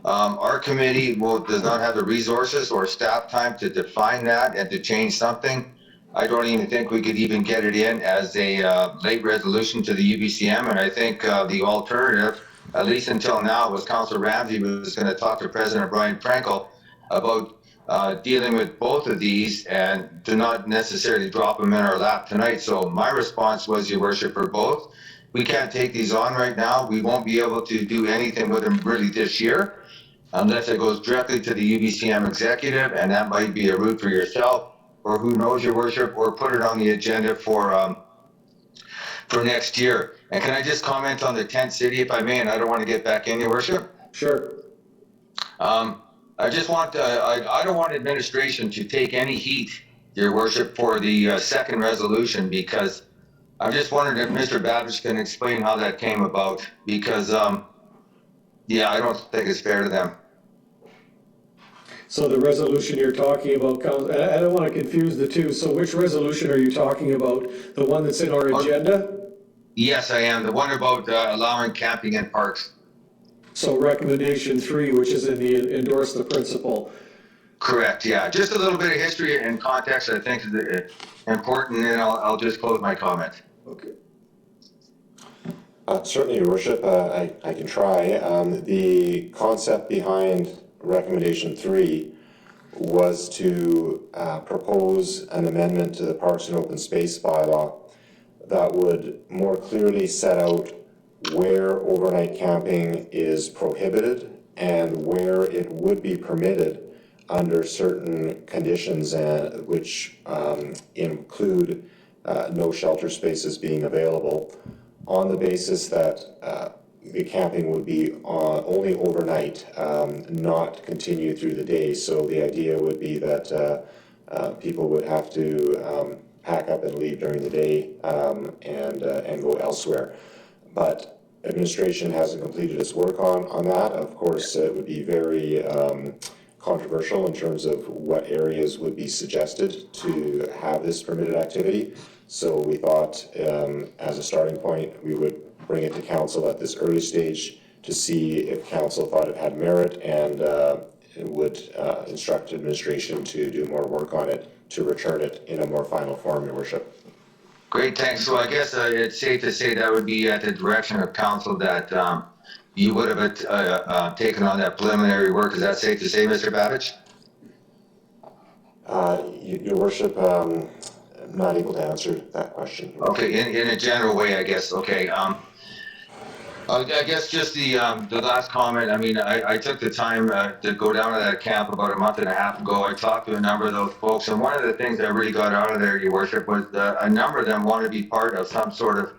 Our committee does not have the resources or staff time to define that and to change something. I don't even think we could even get it in as a late resolution to the UBCM, and I think the alternative, at least until now, was Councillor Ramsey was going to talk to President Brian Frankel about dealing with both of these and to not necessarily drop them in our lap tonight. So my response was, Your Worship, for both. We can't take these on right now. We won't be able to do anything with them really this year unless it goes directly to the UBCM executive, and that might be a route for yourself, or who knows, Your Worship, or put it on the agenda for next year. And can I just comment on the tent city, if I may, and I don't want to get back in, Your Worship? Sure. I just want, I don't want administration to take any heat, Your Worship, for the second resolution, because I'm just wondering if Mr. Babbage can explain how that came about, because, yeah, I don't think it's fair to them. So the resolution you're talking about, I don't want to confuse the two. So which resolution are you talking about? The one that's in our agenda? Yes, I am. The one about allowing camping in parks. So recommendation 3, which is in the endorse the principle. Correct, yeah. Just a little bit of history and context I think is important, and I'll just close my comment. Okay. Certainly, Your Worship, I can try. The concept behind recommendation 3 was to propose an amendment to the Parks and Open Space Bylaw that would more clearly set out where overnight camping is prohibited and where it would be permitted under certain conditions, which include no shelter spaces being available, on the basis that the camping would be only overnight, not continue through the day. So the idea would be that people would have to pack up and leave during the day and go elsewhere. But administration hasn't completed its work on that. Of course, it would be very controversial in terms of what areas would be suggested to have this permitted activity. So we thought, as a starting point, we would bring it to council at this early stage to see if council thought it had merit, and it would instruct administration to do more work on it, to return it in a more final form, Your Worship. Great, thanks. So I guess it's safe to say that would be at the direction of council that you would have taken on that preliminary work. Is that safe to say, Mr. Babbage? Your Worship, I'm not able to answer that question. Okay, in a general way, I guess. Okay. I guess just the last comment, I mean, I took the time to go down to that camp about a month and a half ago. I talked to a number of those folks, and one of the things I really got out of there, Your Worship, was a number of them want to be part of some sort of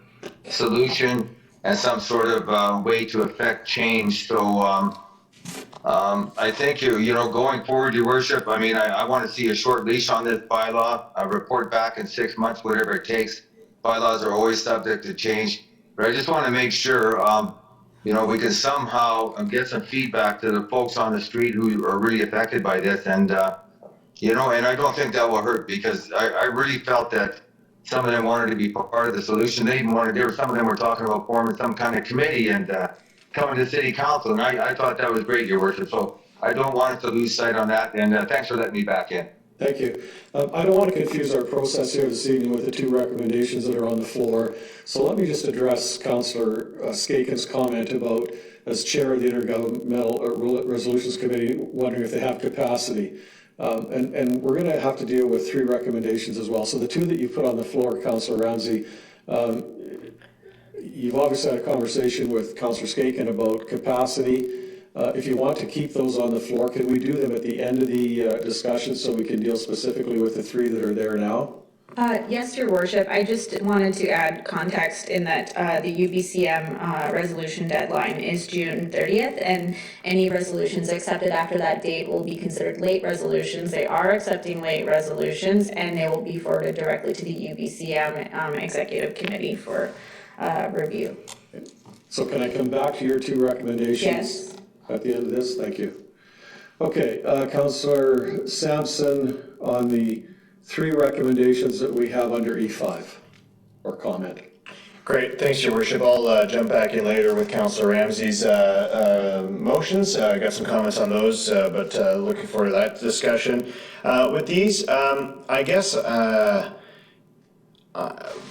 solution and some sort of way to affect change. So I think, going forward, Your Worship, I mean, I want to see a short leash on this bylaw, a report back in 6 months, whatever it takes. Bylaws are always subject to change. But I just want to make sure, we can somehow get some feedback to the folks on the street who are really affected by this. And, and I don't think that will hurt, because I really felt that some of them wanted to be part of the solution. They even some of them were talking about forming some kind of committee and coming to city council. And I thought that was great, Your Worship. So I don't want us to lose sight on that. And thanks for letting me back in. Thank you. I don't want to confuse our process here this evening with the two recommendations that are on the floor. So let me just address Councillor Skaken's comment about, as chair of the Intergovernmental Resolutions Committee, wondering if they have capacity. And we're going to have to deal with three recommendations as well. So the two that you put on the floor, Councillor Ramsey, you've obviously had a conversation with Councillor Skaken about capacity. If you want to keep those on the floor, can we do them at the end of the discussion so we can deal specifically with the three that are there now? Yes, Your Worship. I just wanted to add context in that the UBCM resolution deadline is June 30th, and any resolutions accepted after that date will be considered late resolutions. They are accepting late resolutions, and they will be forwarded directly to the UBCM Executive Committee for review. So can I come back to your two recommendations? Yes. At the end of this? Thank you. Okay, Councillor Sampson, on the three recommendations that we have under E5, or comment. Great, thanks, Your Worship. I'll jump back in later with Councillor Ramsey's motions. I got some comments on those, but looking forward to that discussion. With these, I guess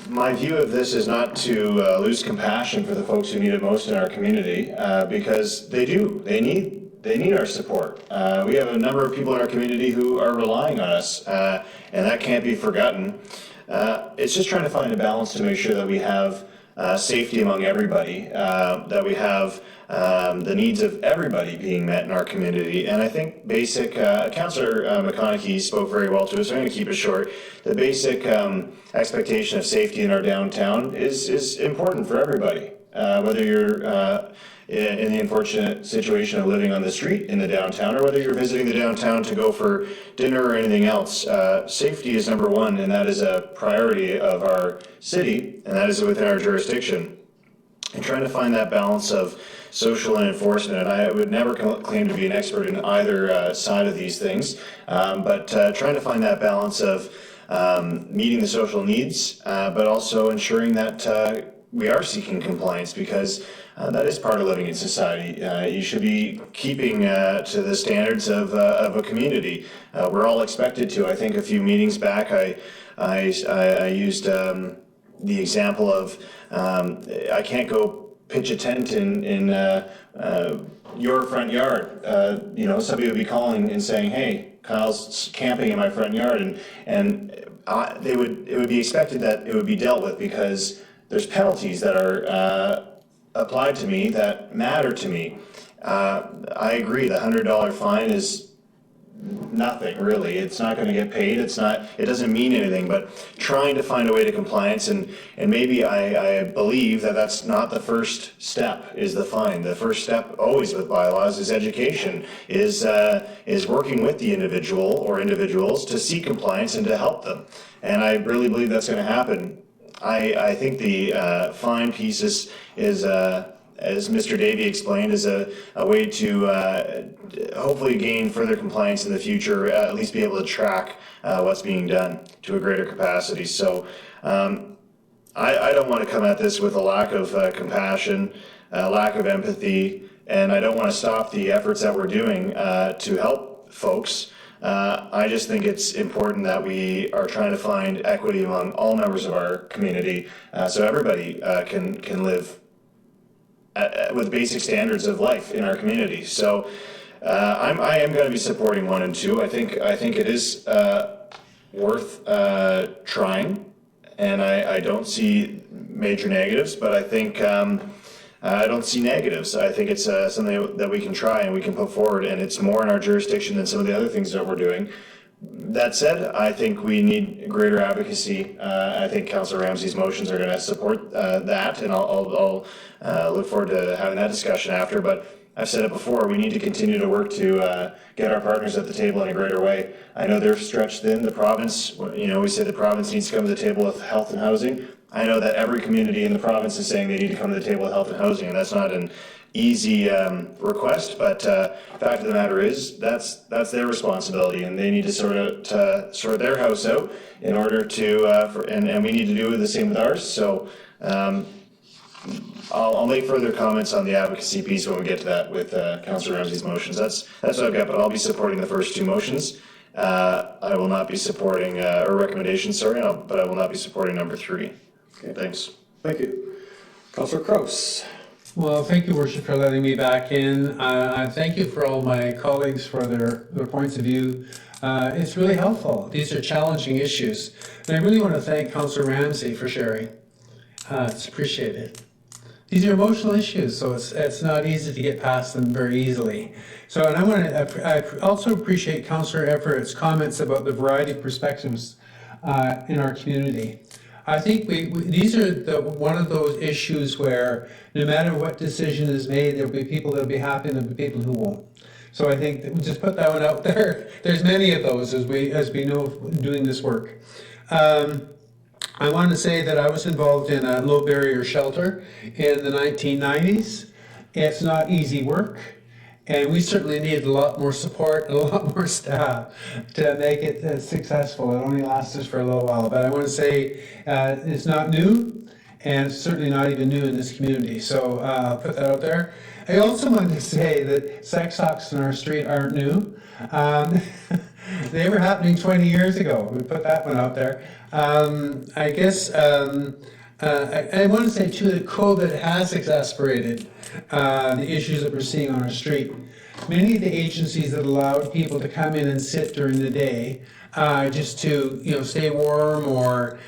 my view of this is not to lose compassion for the folks who need it most in our community, because they do. They need our support. We have a number of people in our community who are relying on us, and that can't be forgotten. It's just trying to find a balance to make sure that we have safety among everybody, that we have the needs of everybody being met in our community. And I think basic, Councillor McConaughey spoke very well to us, so I'm going to keep it short. The basic expectation of safety in our downtown is important for everybody, whether you're in the unfortunate situation of living on the street in the downtown, or whether you're visiting the downtown to go for dinner or anything else. Safety is number one, and that is a priority of our city, and that is within our jurisdiction. And trying to find that balance of social and enforcement, and I would never claim to be an expert in either side of these things, but trying to find that balance of meeting the social needs, but also ensuring that we are seeking compliance, because that is part of living in society. You should be keeping to the standards of a community. We're all expected to. I think a few meetings back, I used the example of I can't go pitch a tent in your front yard. Somebody would be calling and saying, "Hey, Kyle's camping in my front yard," and it would be expected that it would be dealt with, because there's penalties that are applied to me that matter to me. I agree, the $100 fine is nothing really. It's not going to get paid. It doesn't mean anything, but trying to find a way to compliance, and maybe I believe that that's not the first step, is the fine. The first step always with bylaws is education, is working with the individual or individuals to seek compliance and to help them. And I really believe that's going to happen. I think the fine piece is as Mr. Davey explained, is a way to hopefully gain further compliance in the future, at least be able to track what's being done to a greater capacity. So I don't want to come at this with a lack of compassion, lack of empathy, and I don't want to stop the efforts that we're doing to help folks. I just think it's important that we are trying to find equity among all members of our community, so everybody can live with basic standards of life in our community. So I am going to be supporting 1 and 2. I think it is worth trying, and I don't see major negatives, but I think I don't see negatives. I think it's something that we can try and we can put forward, and it's more in our jurisdiction than some of the other things that we're doing. That said, I think we need greater advocacy. I think Councillor Ramsey's motions are going to support that, and I'll look forward to having that discussion after. But I've said it before, we need to continue to work to get our partners at the table in a greater way. I know they're stretched thin. The province, we say the province needs to come to the table with health and housing. I know that every community in the province is saying they need to come to the table with health and housing, and that's not an easy request, but fact of the matter is that's their responsibility, and they need to sort their house out in order to, and we need to do the same with ours. So I'll make further comments on the advocacy piece when we get to that with Councillor Ramsey's motions. That's what I've got, but I'll be supporting the first two motions. I will not be supporting, or recommendation, sorry, but I will not be supporting number 3. Okay. Thanks. Thank you. Councillor Kraus. Well, thank you, Worship, for letting me back in. Thank you for all my colleagues for their points of view. It's really helpful. These are challenging issues. And I really want to thank Councillor Ramsey for sharing. It's appreciated. These are emotional issues, so it's not easy to get past them very easily. So, and I also appreciate Councillor Everett's comments about the variety of perspectives in our community. I think these are one of those issues where no matter what decision is made, there'll be people that'll be happy and there'll be people who won't. So I think that we'll just put that one out there. There's many of those as we know doing this work. I want to say that I was involved in a low barrier shelter in the 1990s. It's not easy work. And we certainly needed a lot more support and a lot more staff to make it successful. It only lasted for a little while. But I want to say it's not new, and it's certainly not even new in this community. So I'll put that out there. I also want to say that sex talks in our street aren't new. They were happening 20 years ago. We put that one out there. I guess I want to say too that COVID has exacerbated the issues that we're seeing on our street. Many of the agencies that allowed people to come in and sit during the day just to stay warm or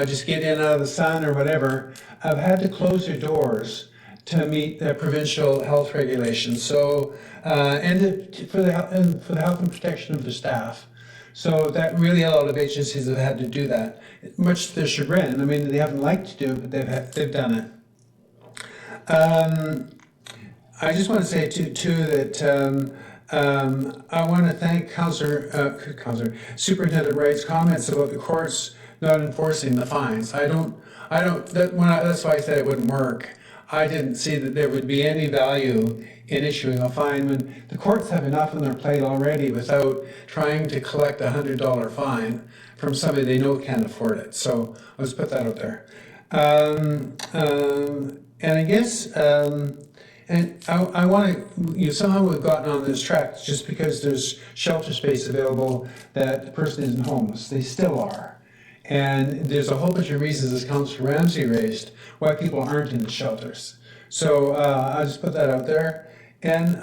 just get in and out of the sun or whatever have had to close their doors to meet the provincial health regulations. So for the health and protection of the staff. So that really a lot of agencies have had to do that, much to their chagrin. I mean, they haven't liked to do it, but they've done it. I just want to say too that I want to thank Superintendent Wright's comments about the courts not enforcing the fines. That's why I said it wouldn't work. I didn't see that there would be any value in issuing a fine when the courts have enough on their plate already without trying to collect a $100 fine from somebody they know can't afford it. So let's put that out there. And I guess, and I want to, somehow we've gotten on this track just because there's shelter space available that the person isn't homeless. They still are. And there's a whole bunch of reasons, as Councillor Ramsey raised, why people aren't in the shelters. So I'll just put that out there. And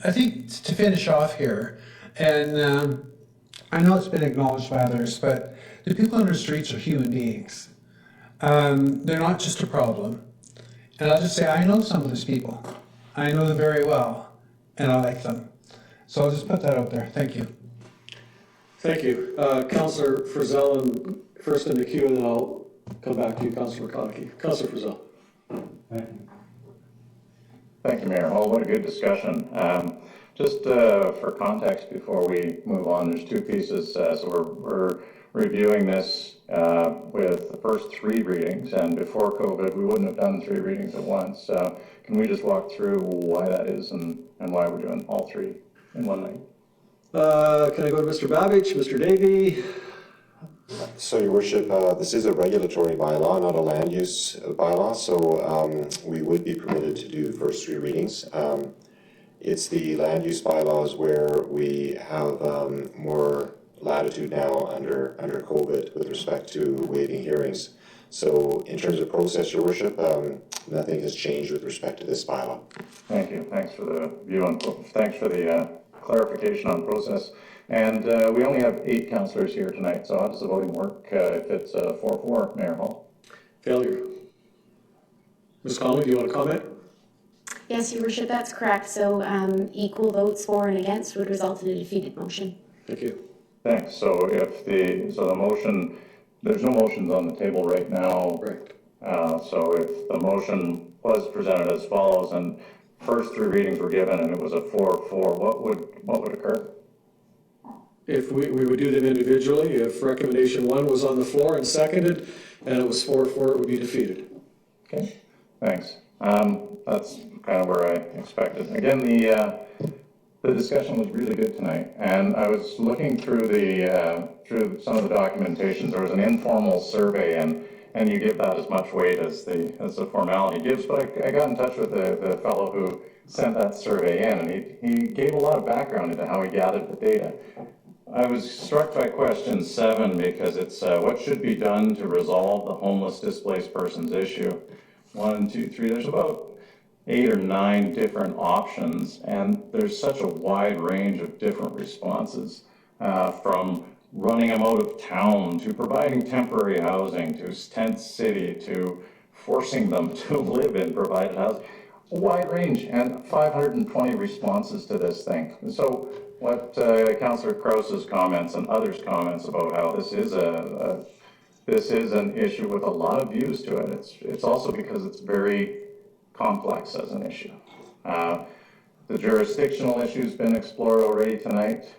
I think to finish off here, and I know it's been acknowledged by others, but the people on the streets are human beings. They're not just a problem. And I'll just say, I know some of these people. I know them very well, and I like them. So I'll just put that out there. Thank you. Thank you. Councillor Frizzell first in the queue, and then I'll come back to you, Councillor McConaughey. Councillor Frizzell. Thank you, Mayor. Oh, what a good discussion. Just for context before we move on, there's 2 pieces. So we're reviewing this with the first 3 readings, and before COVID, we wouldn't have done 3 readings at once. Can we just walk through why that is and why we're doing all 3 in one night? Can I go to Mr. Babich, Mr. Davey? So, Your Worship, this is a regulatory bylaw, not a land use bylaw, so we would be permitted to do the first 3 readings. It's the land use bylaws where we have more latitude now under COVID with respect to waiving hearings. So in terms of process, Your Worship, nothing has changed with respect to this bylaw. Thank you. Thanks for the view on, thanks for the clarification on process. And we only have 8 councillors here tonight, so how does the voting work if it's 4-4, Mayor Hall? Failure. Ms. Conley, do you want to comment? Yes, Your Worship, that's correct. So equal votes for and against would result in a defeated motion. Thank you. Thanks. So the motion, there's no motions on the table right now. Right. So if the motion was presented as follows and first 3 readings were given and it was a 4-4, what would occur? If we would do them individually, if recommendation 1 was on the floor and seconded, and it was 4-4, it would be defeated. Okay, thanks. That's kind of where I expected. Again, the discussion was really good tonight, and I was looking through through some of the documentations. There was an informal survey, and you give that as much weight as the formality gives. But I got in touch with the fellow who sent that survey in, and he gave a lot of background into how he gathered the data. I was struck by question 7 because it's what should be done to resolve the homeless displaced persons issue. 1, 2, 3, there's about 8 or 9 different options, and there's such a wide range of different responses, from running them out of town, to providing temporary housing, to tent city, to forcing them to live in provided housing. A wide range, and 520 responses to this thing. So what Councillor Krause's comments and others' comments about how this is an issue with a lot of views to it. It's also because it's very complex as an issue. The jurisdictional issue's been explored already tonight.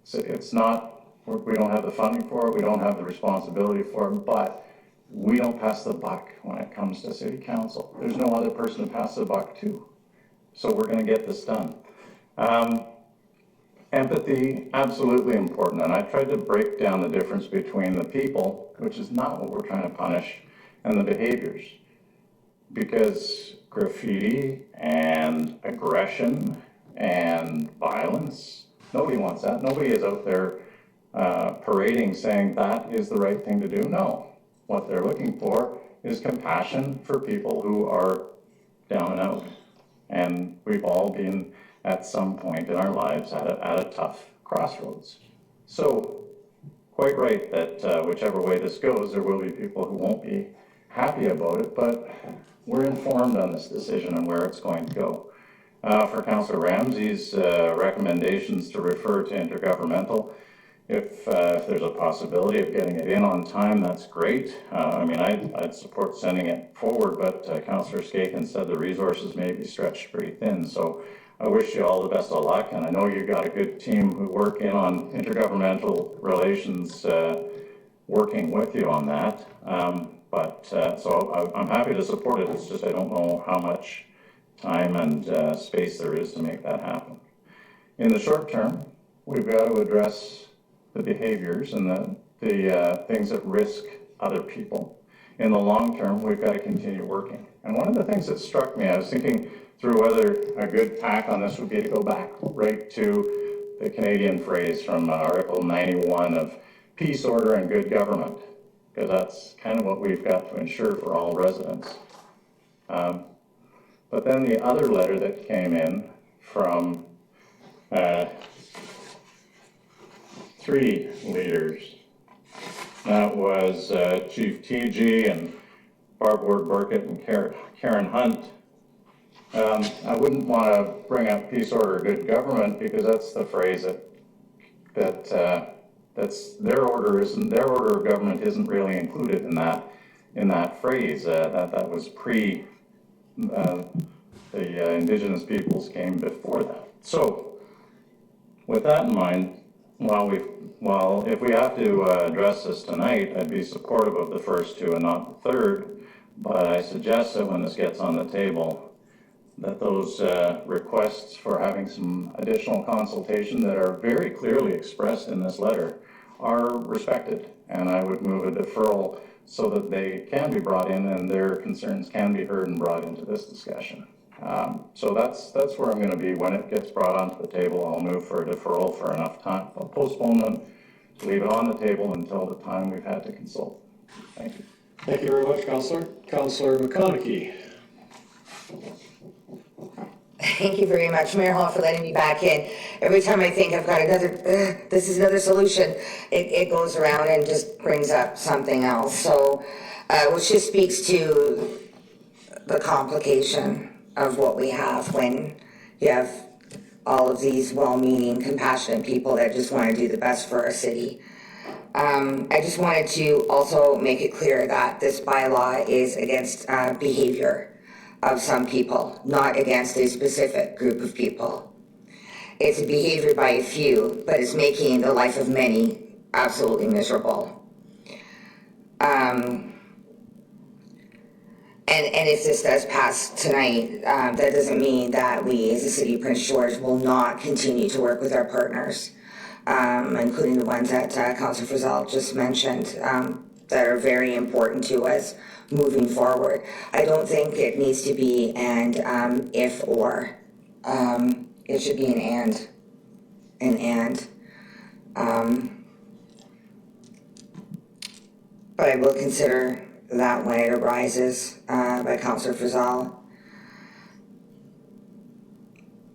So it's not, we don't have the funding for it, we don't have the responsibility for it, but we don't pass the buck when it comes to City Council. There's no other person to pass the buck to. So we're going to get this done. Empathy, absolutely important, and I tried to break down the difference between the people, which is not what we're trying to punish, and the behaviors. Because graffiti and aggression and violence, nobody wants that. Nobody is out there parading saying that is the right thing to do. No. What they're looking for is compassion for people who are down and out. And we've all been at some point in our lives at a tough crossroads. So, quite right that whichever way this goes, there will be people who won't be happy about it, but we're informed on this decision and where it's going to go. For Councillor Ramsey's recommendations to refer to intergovernmental, if there's a possibility of getting it in on time, that's great. I mean, I'd support sending it forward, but Councillor Skaken said the resources may be stretched pretty thin. So I wish you all the best of luck, and I know you've got a good team who work in on intergovernmental relations working with you on that. So I'm happy to support it. It's just I don't know how much time and space there is to make that happen. In the short term, we've got to address the behaviors and the things that risk other people. In the long term, we've got to continue working. And one of the things that struck me, I was thinking through whether a good tack on this would be to go back right to the Canadian phrase from Article 91 of peace, order, and good government, because that's kind of what we've got to ensure for all residents. But then the other letter that came in from 3 leaders, that was Chief TG and Barb Ward-Burkett and Karen Hunt. I wouldn't want to bring up peace, order, good government, because that's the phrase that's their order of government isn't really included in that phrase. That was pre the Indigenous peoples came before that. So, with that in mind, if we have to address this tonight, I'd be supportive of the first 2 and not the third. But I suggest that when this gets on the table, that those requests for having some additional consultation that are very clearly expressed in this letter are respected. And I would move a deferral so that they can be brought in and their concerns can be heard and brought into this discussion. So that's where I'm going to be when it gets brought onto the table. I'll move for a deferral for enough time, a postponement, to leave it on the table until the time we've had to consult. Thank you. Thank you very much, Councillor. Councillor McConaughey. Thank you very much, Mayor Hall, for letting me back in. Every time I think I've got another, this is another solution, it goes around and just brings up something else. So, which just speaks to the complication of what we have when you have all of these well-meaning, compassionate people that just want to do the best for our city. I just wanted to also make it clear that this bylaw is against behavior of some people, not against a specific group of people. It's a behavior by a few, but it's making the life of many absolutely miserable. And if this does pass tonight, that doesn't mean that we as the City of Prince George will not continue to work with our partners, including the ones that Councillor Frizzell just mentioned, that are very important to us moving forward. I don't think it needs to be an if or. It should be an and. But I will consider that when it arises by Councillor Frizzell.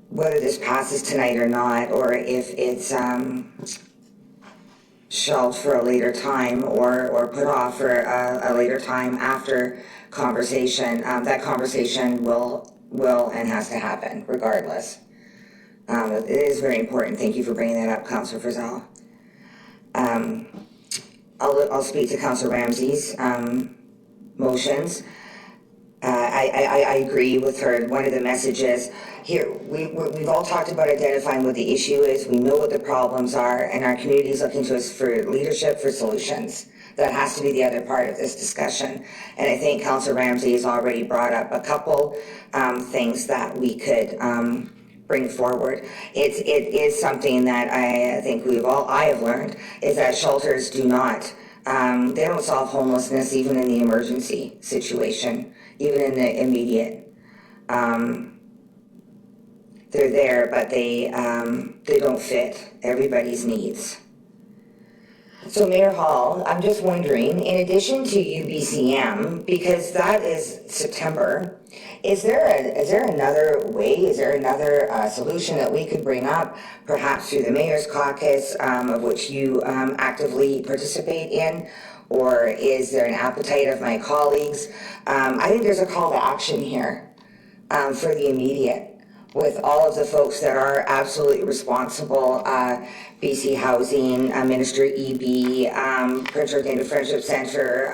Whether this passes tonight or not, or if it's shelved for a later time or put off for a later time after conversation, that conversation will and has to happen regardless. It is very important. Thank you for bringing that up, Councillor Frizzell. I'll speak to Councillor Ramsey's motions. I agree with her. One of the messages here, we've all talked about identifying what the issue is. We know what the problems are, and our community is looking to us for leadership, for solutions. That has to be the other part of this discussion. And I think Councillor Ramsey has already brought up a couple things that we could bring forward. It is something that I think I have learned, is that shelters do not, they don't solve homelessness even in the emergency situation, even in the immediate. They're there, but they don't fit everybody's needs. So Mayor Hall, I'm just wondering, in addition to UBCM, because that is September, is there another way, is there another solution that we could bring up, perhaps through the Mayor's Caucus, of which you actively participate in, or is there an appetite of my colleagues? I think there's a call to action here for the immediate, with all of the folks that are absolutely responsible, BC Housing, Minister EB, Prince George Native Friendship Centre,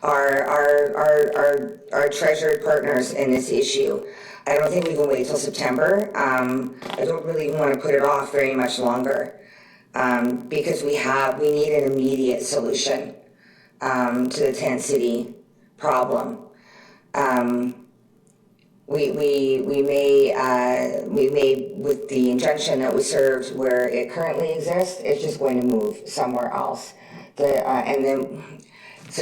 our treasured partners in this issue. I don't think we can wait till September. I don't really want to put it off very much longer, because we need an immediate solution to the tent city problem. We may, with the injunction that was served where it currently exists, it's just going to move somewhere else. So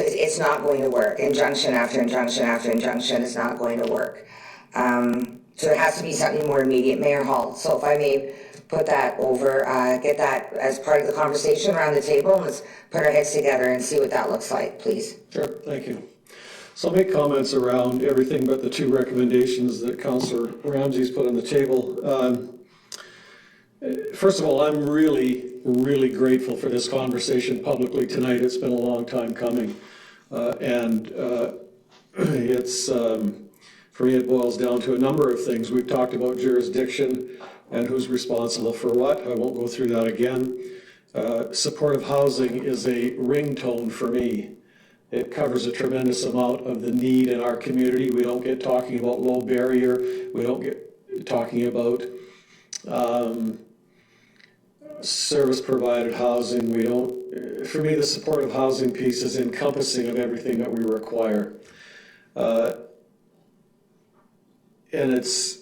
it's not going to work. Injunction after injunction after injunction is not going to work. So it has to be something more immediate. Mayor Hall, so if I may put that over, get that as part of the conversation around the table, and let's put our heads together and see what that looks like, please. Sure, thank you. So I'll make comments around everything but the two recommendations that Councillor Ramsey's put on the table. First of all, I'm really, really grateful for this conversation publicly tonight. It's been a long time coming. It's, for me, it boils down to a number of things. We've talked about jurisdiction and who's responsible for what. I won't go through that again. Supportive housing is a ringtone for me. It covers a tremendous amount of the need in our community. We don't get talking about low barrier. We don't get talking about service provided housing. We don't, for me, the supportive housing piece is encompassing of everything that we require. And it's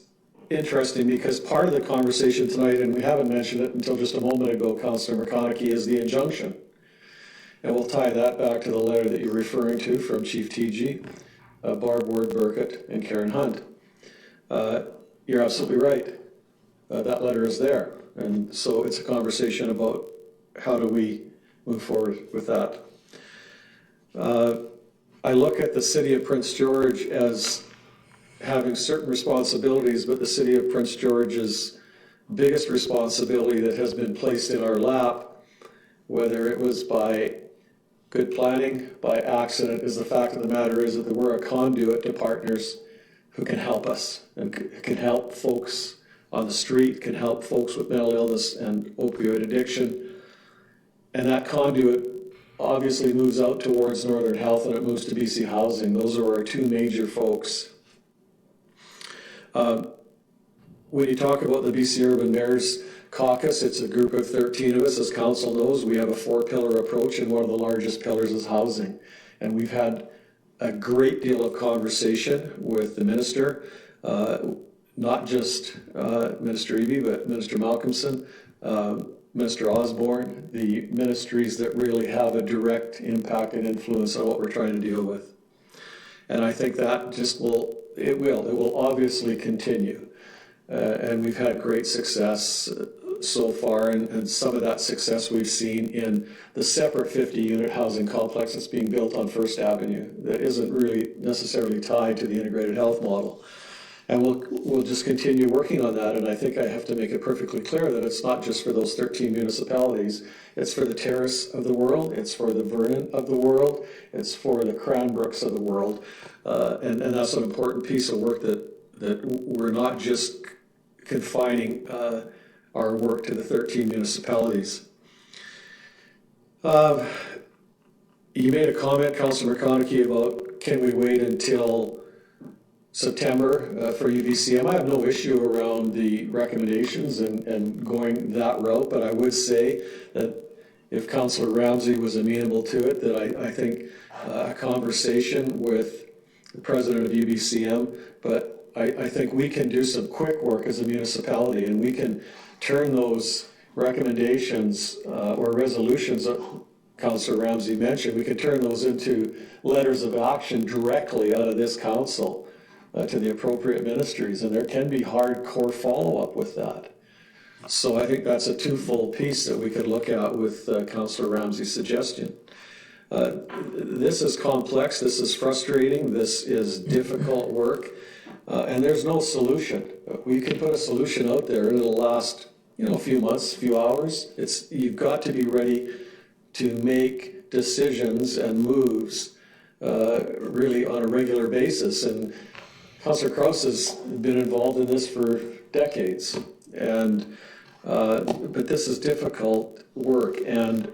interesting because part of the conversation tonight, and we haven't mentioned it until just a moment ago, Councillor McConaughey, is the injunction. And we'll tie that back to the letter that you're referring to from Chief TG, Barb Ward-Burkett, and Karen Hunt. You're absolutely right. That letter is there. And so it's a conversation about how do we move forward with that. I look at the City of Prince George as having certain responsibilities, but the City of Prince George's biggest responsibility that has been placed in our lap, whether it was by good planning, by accident, is the fact of the matter is that we're a conduit to partners who can help us and can help folks on the street, can help folks with mental illness and opioid addiction. And that conduit obviously moves out towards Northern Health and it moves to BC Housing. Those are our two major folks. When you talk about the BC Urban Mayors Caucus, it's a group of 13 of us. As council knows, we have a 4-pillar approach, and one of the largest pillars is housing. And we've had a great deal of conversation with the minister, not just Minister Eby, but Minister Malcolmson, Minister Osborne, the ministries that really have a direct impact and influence on what we're trying to deal with. And I think that it will obviously continue. And we've had great success so far, and some of that success we've seen in the separate 50-unit housing complex that's being built on First Avenue that isn't really necessarily tied to the integrated health model. And we'll just continue working on that, and I think I have to make it perfectly clear that it's not just for those 13 municipalities, it's for the Terrace of the world, it's for the Vernon of the world, it's for the Cranbrooks of the world, and that's an important piece of work that we're not just confining our work to the 13 municipalities. You made a comment, Councillor McConaughey, about can we wait until September for UBCM? I have no issue around the recommendations and going that route, but I would say that if Councillor Ramsey was amenable to it, that I think a conversation with the president of UBCM, but I think we can do some quick work as a municipality, and we can turn those recommendations or resolutions that Councillor Ramsey mentioned, we can turn those into letters of action directly out of this council to the appropriate ministries, and there can be hardcore follow-up with that. So I think that's a twofold piece that we could look at with Councillor Ramsey's suggestion. This is complex, this is frustrating, this is difficult work, and there's no solution. We can put a solution out there and it'll last, a few months, a few hours. You've got to be ready to make decisions and moves really on a regular basis. And Councillor Krause has been involved in this for decades, but this is difficult work. And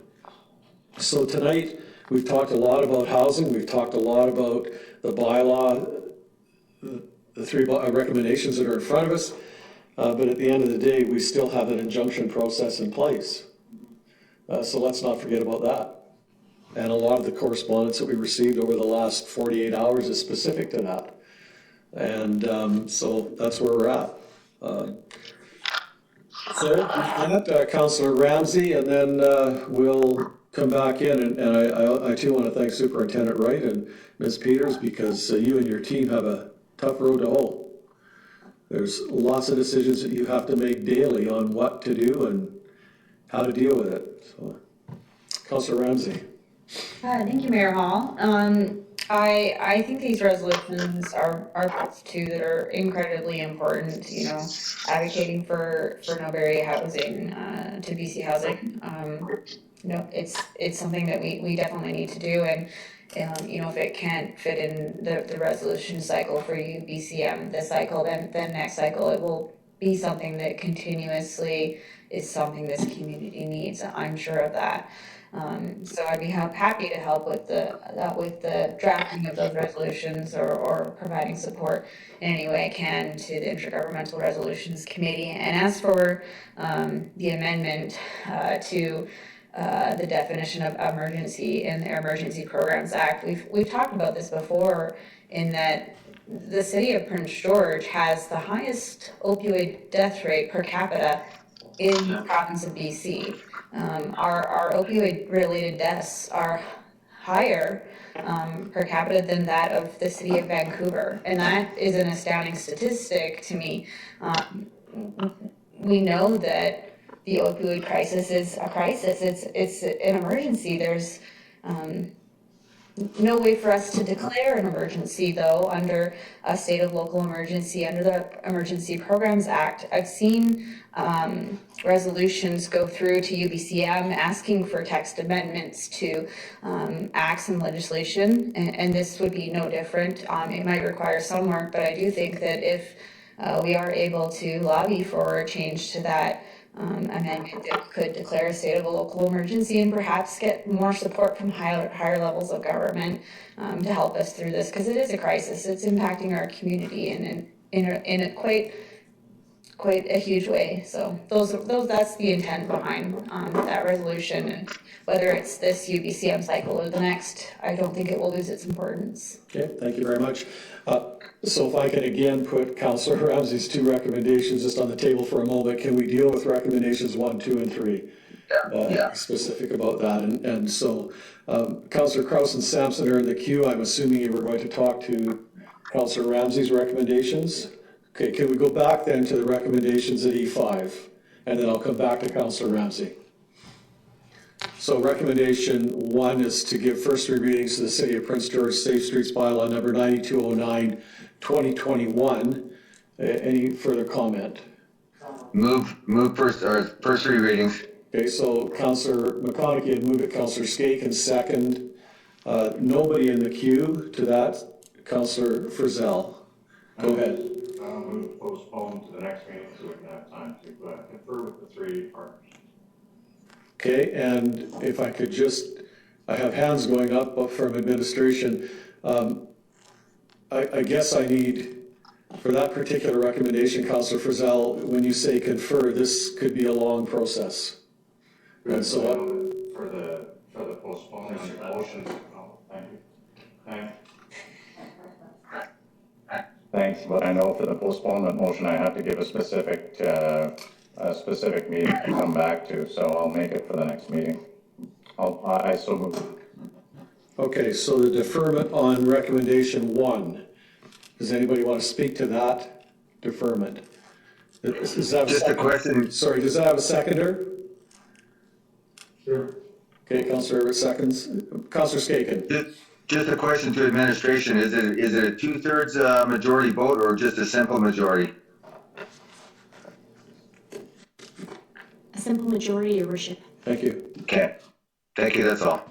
so tonight we've talked a lot about housing, we've talked a lot about the bylaw, the 3 recommendations that are in front of us, but at the end of the day, we still have an injunction process in place. So let's not forget about that. And a lot of the correspondence that we received over the last 48 hours is specific to that. And so that's where we're at. So that, Councillor Ramsey, and then we'll come back in. And I too want to thank Superintendent Wright and Ms. Peters, because you and your team have a tough road to hoe. There's lots of decisions that you have to make daily on what to do and how to deal with it. So, Councillor Ramsey. Thank you, Mayor Hall. I think these resolutions are parts too that are incredibly important, advocating for no barrier housing to BC Housing. It's something that we definitely need to do, and if it can't fit in the resolution cycle for you, BCM, this cycle, then next cycle, it will be something that continuously is something this community needs. I'm sure of that. So I'd be happy to help with the drafting of those resolutions or providing support in any way I can to the Intergovernmental Resolutions Committee. And as for the amendment to the definition of emergency in the Emergency Programs Act, we've talked about this before, in that the city of Prince George has the highest opioid death rate per capita in the province of BC. Our opioid-related deaths are higher per capita than that of the city of Vancouver, and that is an astounding statistic to me. We know that the opioid crisis is a crisis. It's an emergency. There's no way for us to declare an emergency though, under a state of local emergency, under the Emergency Programs Act. I've seen resolutions go through to UBCM asking for text amendments to acts and legislation, and this would be no different. It might require some work, but I do think that if we are able to lobby for a change to that amendment that could declare a state of a local emergency and perhaps get more support from higher levels of government to help us through this, because it is a crisis. It's impacting our community in a quite a huge way. So that's the intent behind that resolution. And whether it's this UBCM cycle or the next, I don't think it will lose its importance. Okay, thank you very much. So if I can again put Councillor Ramsey's two recommendations just on the table for a moment, can we deal with recommendations 1, 2, and 3? Yeah. Specific about that. And so Councillor Kraus and Sampson are in the queue. I'm assuming you were going to talk to Councillor Ramsey's recommendations. Okay, can we go back then to the recommendations at E5? And then I'll come back to Councillor Ramsey. So recommendation 1 is to give first three readings to the City of Prince George Safe Streets Bylaw number 9209, 2021. Any further comment? Move first three readings. Okay, so Councillor McConaughey had moved it, Councillor Skaken second. Nobody in the queue to that. Councillor Frizzell, go ahead. I'll move to postpone to the next meeting so we can have time to confer with the three partners. Okay, and if I could just, I have hands going up from administration. I guess I need, for that particular recommendation, Councillor Frizzell, when you say confer, this could be a long process. And so for the postponement motion. Oh, thank you. Thanks, but I know for the postponement motion, I have to give a specific meeting to come back to, so I'll make it for the next meeting. I so move. okay, so the deferment on recommendation 1. Does anybody want to speak to that deferment? Does that have Just a question. Sorry, does that have a seconder? Sure. Okay, Councillor Everett seconds. Councillor Skaken. Just a question to administration. Is it a 2/3 majority vote or just a simple majority? A simple majority, Your Worship. Thank you. Okay. Thank you, that's all.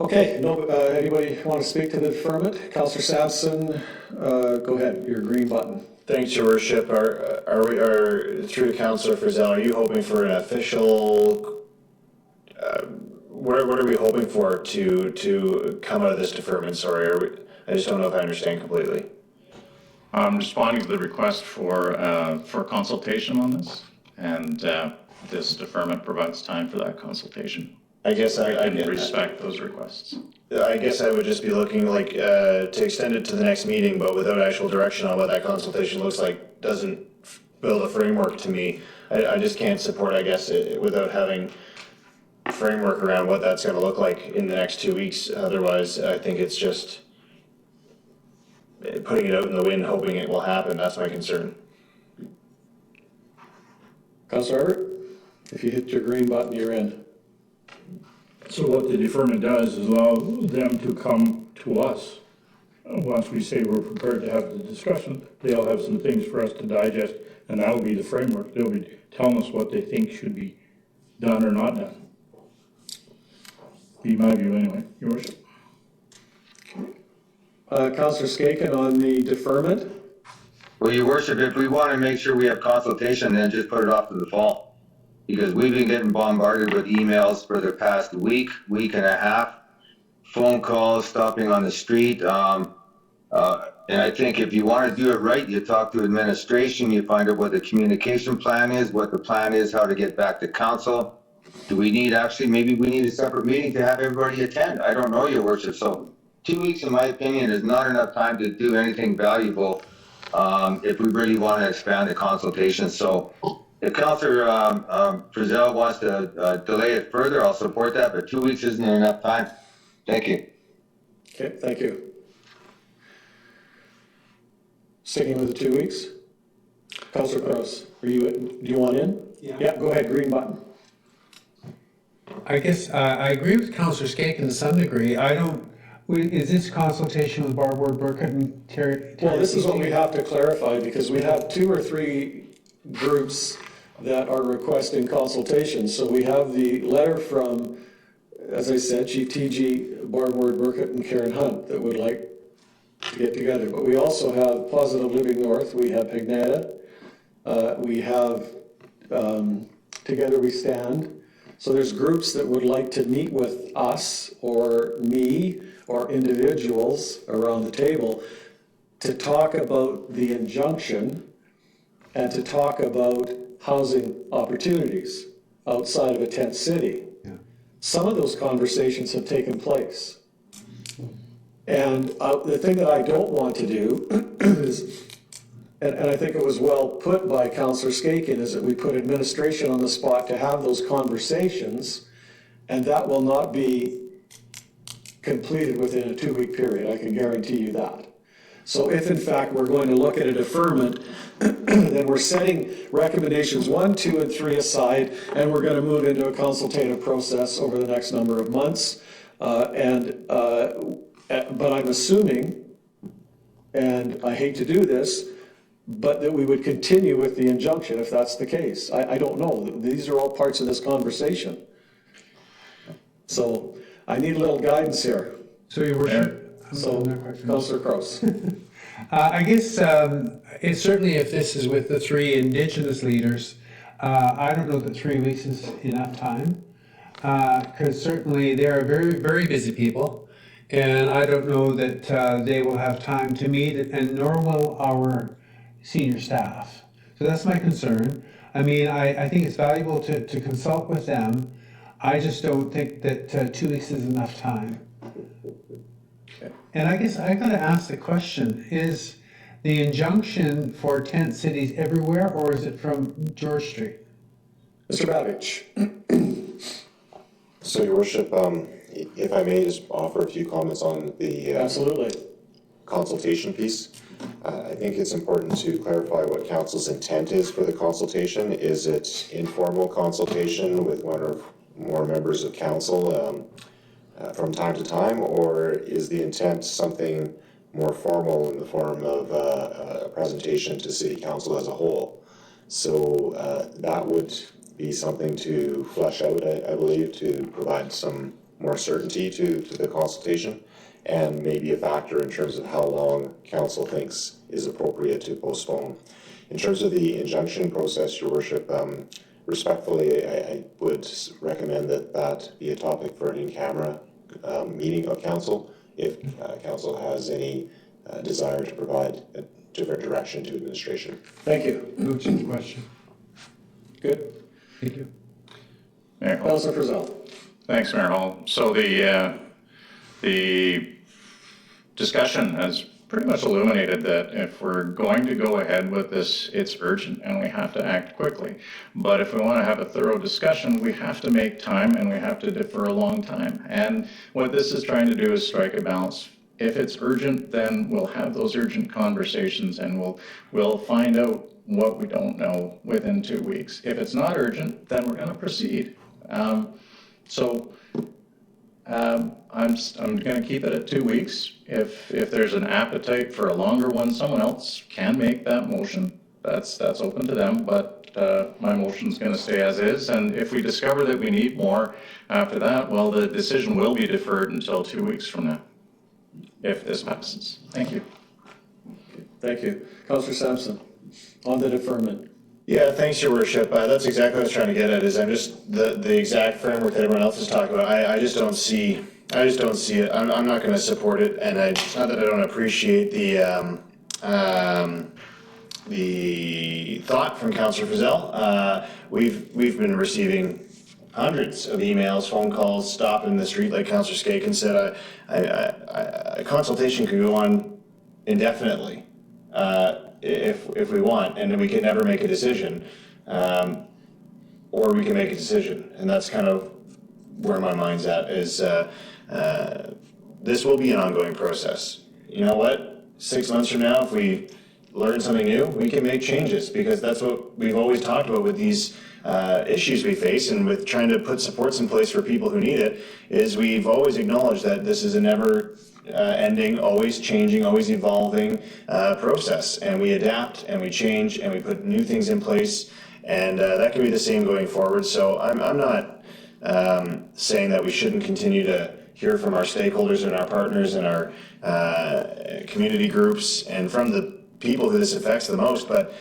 Okay, no, anybody want to speak to the deferment? Councillor Sampson, go ahead, your green button. Thanks, Your Worship. Through to Councillor Frizzell, are you hoping for an official, what are we hoping for to come out of this deferment? Sorry, I just don't know if I understand completely. I'm responding to the request for consultation on this, and this deferment provides time for that consultation. I guess I respect those requests. I guess I would just be looking like to extend it to the next meeting, but without actual direction on what that consultation looks like, doesn't build a framework to me. I just can't support, I guess, without having framework around what that's going to look like in the next 2 weeks. Otherwise, I think it's just putting it out in the wind, hoping it will happen. That's my concern. Councillor Everett, if you hit your green button, you're in. So what the deferment does is allow them to come to us. Once we say we're prepared to have the discussion, they'll have some things for us to digest, and that'll be the framework. They'll be telling us what they think should be done or not done. Be my view anyway, Your Worship. Councillor Skaken on the deferment. Well, Your Worship, if we want to make sure we have consultation, then just put it off to the fall. Because we've been getting bombarded with emails for the past week and a half, phone calls, stopping on the street. And I think if you want to do it right, you talk to administration, you find out what the communication plan is, what the plan is, how to get back to council. Do we need, maybe we need a separate meeting to have everybody attend? I don't know, Your Worship. So 2 weeks, in my opinion, is not enough time to do anything valuable if we really want to expand the consultation. So if Councillor Frizzell wants to delay it further, I'll support that, but 2 weeks isn't enough time. Thank you. Okay, thank you. Sticking with the 2 weeks. Councillor Kraus, do you want in? Yeah, go ahead, green button. I guess I agree with Councillor Skaken to some degree. Is this consultation with Barbara Burkett and Terry? Well, this is what we have to clarify, because we have 2 or 3 groups that are requesting consultation. So we have the letter from, as I said, Chief TG, Barbara Burkett, and Karen Hunt that would like to get together. But we also have Positive Living North, we have Pignata, we have Together We Stand. So there's groups that would like to meet with us or me or individuals around the table to talk about the injunction and to talk about housing opportunities outside of a tent city. Yeah. Some of those conversations have taken place. And the thing that I don't want to do is, and I think it was well put by Councillor Skaken, is that we put administration on the spot to have those conversations, and that will not be completed within a 2-week period, I can guarantee you that. So if in fact we're going to look at a deferment, then we're setting recommendations 1, 2, and 3 aside, and we're going to move into a consultative process over the next number of months. But I'm assuming, and I hate to do this, but that we would continue with the injunction if that's the case. I don't know. These are all parts of this conversation. So I need a little guidance here. So, Your Worship. So, Councillor Kraus. I guess it's certainly, if this is with the 3 Indigenous leaders, I don't know that 3 weeks is enough time, because certainly they are very, very busy people, and I don't know that they will have time to meet, and nor will our senior staff. So that's my concern. I mean, I think it's valuable to consult with them. I just don't think that 2 weeks is enough time. And I guess I gotta ask the question, is the injunction for tent cities everywhere, or is it from George Street? Mr. Babich. So, Your Worship, if I may just offer a few comments on the Absolutely. consultation piece. I think it's important to clarify what council's intent is for the consultation. Is it informal consultation with 1 or more members of council from time to time, or is the intent something more formal in the form of a presentation to City Council as a whole? So that would be something to flesh out, I believe, to provide some more certainty to the consultation, and maybe a factor in terms of how long council thinks is appropriate to postpone. In terms of the injunction process, Your Worship, respectfully, I would recommend that be a topic for an in-camera meeting of council, if council has any desire to provide a different direction to administration. Thank you. Move to the question. Good. Thank you. Mayor Hall. Councillor Frizzell. Thanks, Mayor Hall. So the discussion has pretty much illuminated that if we're going to go ahead with this, it's urgent and we have to act quickly. But if we want to have a thorough discussion, we have to make time and we have to defer a long time. And what this is trying to do is strike a balance. If it's urgent, then we'll have those urgent conversations and we'll find out what we don't know within 2 weeks. If it's not urgent, then we're going to proceed. I'm going to keep it at 2 weeks. If there's an appetite for a longer one, someone else can make that motion. That's open to them, but my motion's going to stay as is. And if we discover that we need more after that, well, the decision will be deferred until 2 weeks from now, if this passes. Thank you. Thank you. Councillor Sampson, on the deferment. Yeah, thanks, Your Worship. That's exactly what I was trying to get at, is I'm just, the exact framework that everyone else is talking about, I just don't see it. I'm not gonna support it, and it's not that I don't appreciate the thought from Councillor Frizzell. We've been receiving hundreds of emails, phone calls, stopping in the street, like Councillor Skaken said. A consultation could go on indefinitely. If we want, and then we can never make a decision, or we can make a decision, and that's kind of where my mind's at, is this will be an ongoing process. You know what, 6 months from now, if we learn something new, we can make changes, because that's what we've always talked about with these issues we face, and with trying to put supports in place for people who need it, is we've always acknowledged that this is a never ending, always changing, always evolving process, and we adapt and we change and we put new things in place, and that can be the same going forward. So I'm not saying that we shouldn't continue to hear from our stakeholders and our partners and our community groups and from the people who this affects the most, but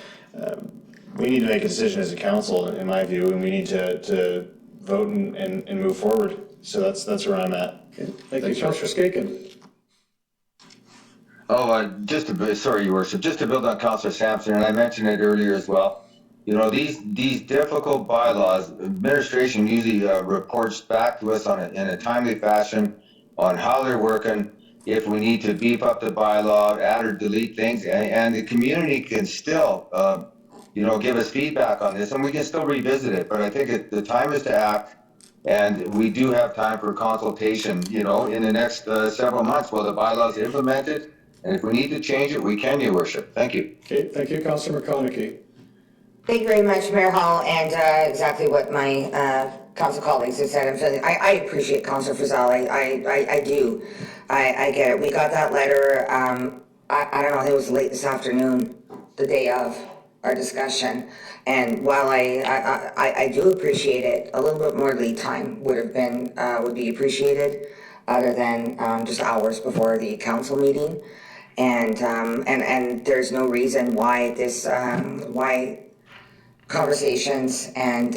we need to make a decision as a council, in my view, and we need to vote and move forward. So that's where I'm at. Thank you, Councillor Skaken. Sorry, Your Worship, just to build on Councillor Sampson, and I mentioned it earlier as well. You know, these difficult bylaws, administration usually reports back to us in a timely fashion on how they're working, if we need to beef up the bylaw, add or delete things, and the community can still, give us feedback on this, and we can still revisit it. But I think the time is to act, and we do have time for consultation, in the next several months while the bylaw is implemented. And if we need to change it, we can, Your Worship. Thank you. Okay, thank you, Councillor McConaughey. Thank you very much, Mayor Hall, and exactly what my council colleagues have said. I appreciate Councillor Frizell. I do. I get it. We got that letter, I don't know, I think it was late this afternoon, the day of our discussion. And while I do appreciate it, a little bit more lead time would be appreciated, other than just hours before the council meeting. And there's no reason why why conversations and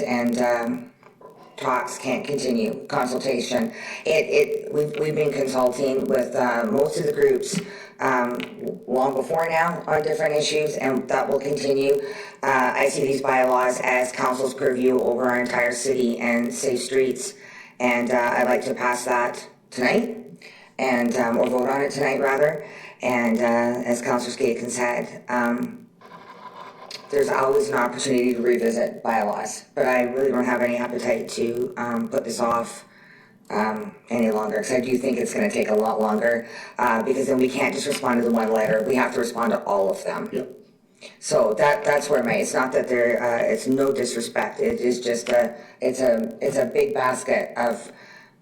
talks can't continue, consultation. We've been consulting with most of the groups long before now on different issues, and that will continue. I see these bylaws as council's purview over our entire city and safe streets, and I'd like to pass that tonight, and or vote on it tonight rather. And as Councillor Skaken said, there's always an opportunity to revisit bylaws, but I really don't have any appetite to put this off any longer, because I do think it's going to take a lot longer, because then we can't just respond to the one letter. We have to respond to all of them. Yep. So that's where it's not that it's no disrespect. It is just it's a big basket of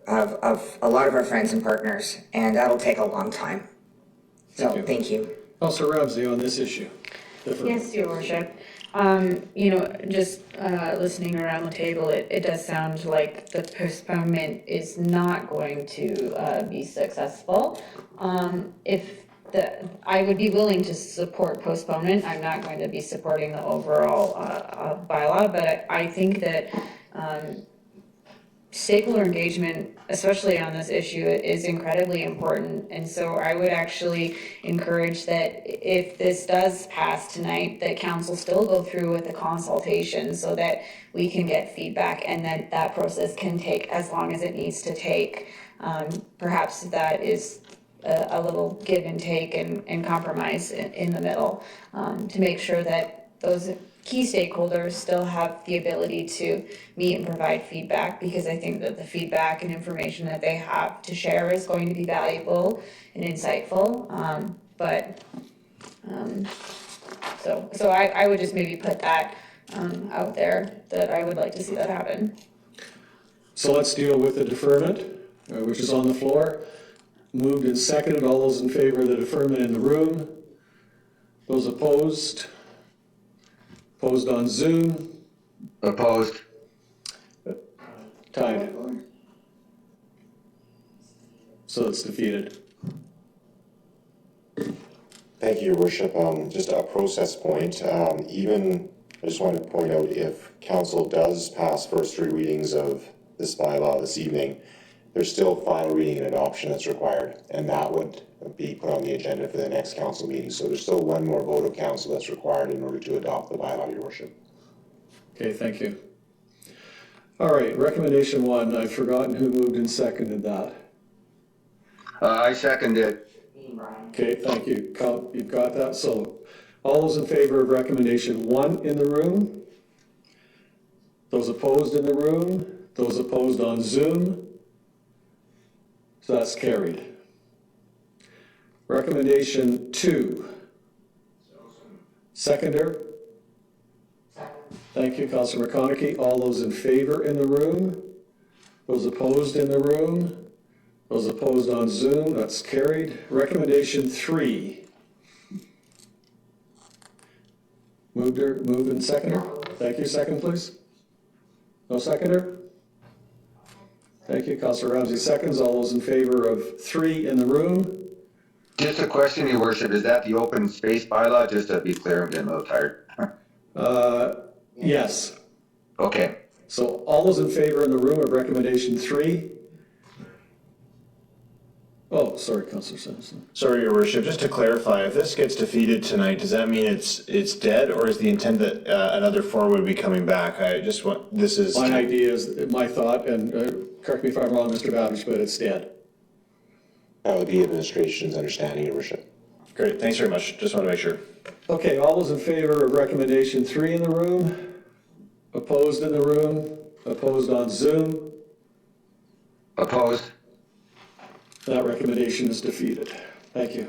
a lot of our friends and partners, and that'll take a long time. So thank you. Councillor Ramsey on this issue. Yes, Your Worship. Just listening around the table, it does sound like the postponement is not going to be successful. I would be willing to support postponement. I'm not going to be supporting the overall bylaw, but I think that stakeholder engagement, especially on this issue, is incredibly important. And so I would actually encourage that if this does pass tonight, that council still go through with the consultation so that we can get feedback, and then that process can take as long as it needs to take. Perhaps that is a little give and take and compromise in the middle, to make sure that those key stakeholders still have the ability to meet and provide feedback, because I think that the feedback and information that they have to share is going to be valuable and insightful. So I would just maybe put that out there, that I would like to see that happen. So let's deal with the deferment, which is on the floor. Moved and seconded. All those in favor of the deferment in the room? Those opposed? Opposed on Zoom? Opposed. Tied. So it's defeated. Thank you, Your Worship. Just a process point. I just want to point out, if council does pass first three readings of this bylaw this evening, there's still final reading and adoption that's required, and that would be put on the agenda for the next council meeting. So there's still one more vote of council that's required in order to adopt the bylaw, Your Worship. Okay, thank you. All right, recommendation 1. I've forgotten who moved and seconded that. I second it. Okay, thank you. You've got that. So all those in favor of recommendation 1 in the room? Those opposed in the room? Those opposed on Zoom? So that's carried. Recommendation 2. Seconder? Thank you, Councillor McConaughey. All those in favor in the room? Those opposed in the room? Those opposed on Zoom? That's carried. Recommendation 3. Moved and seconder? Thank you. Second, please. No seconder? Thank you. Councillor Ramsey seconds. All those in favor of 3 in the room? Just a question, Your Worship, is that the open space bylaw? Just to be clear, I'm getting a little tired. Yes. Okay. So all those in favor in the room of recommendation 3? Oh, sorry, Councillor Simpson. Sorry, Your Worship, just to clarify, if this gets defeated tonight, does that mean it's dead, or is the intent that another form would be coming back? I just want, this is... My idea is, my thought, and correct me if I'm wrong, Mr. Babish, but it's dead. That would be administration's understanding, Your Worship. Great, thanks very much. Just want to make sure. Okay, all those in favor of recommendation 3 in the room? Opposed in the room? Opposed on Zoom? Opposed? That recommendation is defeated. Thank you.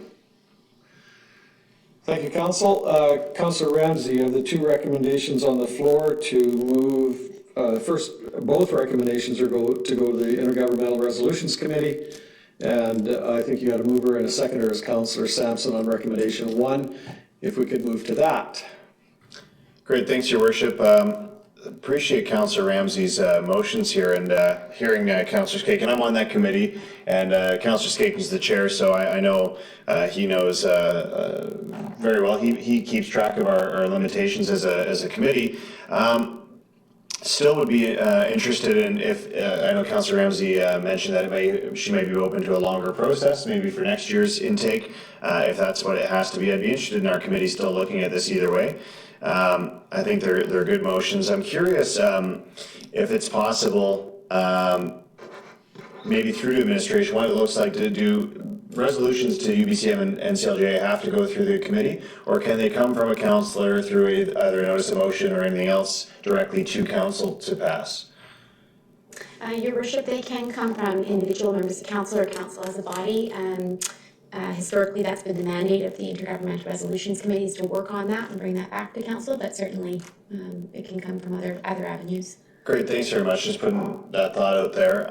Thank you, Council. Councillor Ramsey, you have the 2 recommendations on the floor to move, first, both recommendations are to go to the Intergovernmental Resolutions Committee, and I think you had a mover and a seconder as Councillor Sampson on recommendation 1. If we could move to that. Great, thanks, Your Worship. Appreciate Councillor Ramsey's motions here, and hearing Councillor Skaken. I'm on that committee, and Councillor Skaken's the chair, so I know he knows very well. He keeps track of our limitations as a committee. Still would be interested in if, I know Councillor Ramsey mentioned that she may be open to a longer process, maybe for next year's intake, if that's what it has to be. I'd be interested in our committee still looking at this either way. I think they're good motions. I'm curious if it's possible, maybe through administration, what it looks like to do resolutions to UBCM and NCLGA have to go through the committee, or can they come from a councillor through either a notice of motion or anything else directly to council to pass? Your Worship, they can come from individual members of council or council as a body. Historically, that's been the mandate of the Intergovernmental Resolutions Committees to work on that and bring that back to council, but certainly it can come from other avenues. Great, thanks very much. Just putting that thought out there.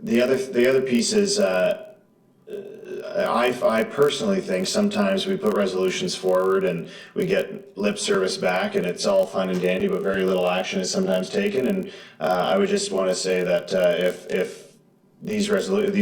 The other piece is, I personally think sometimes we put resolutions forward and we get lip service back, and it's all fun and dandy, but very little action is sometimes taken. And I would just want to say that if these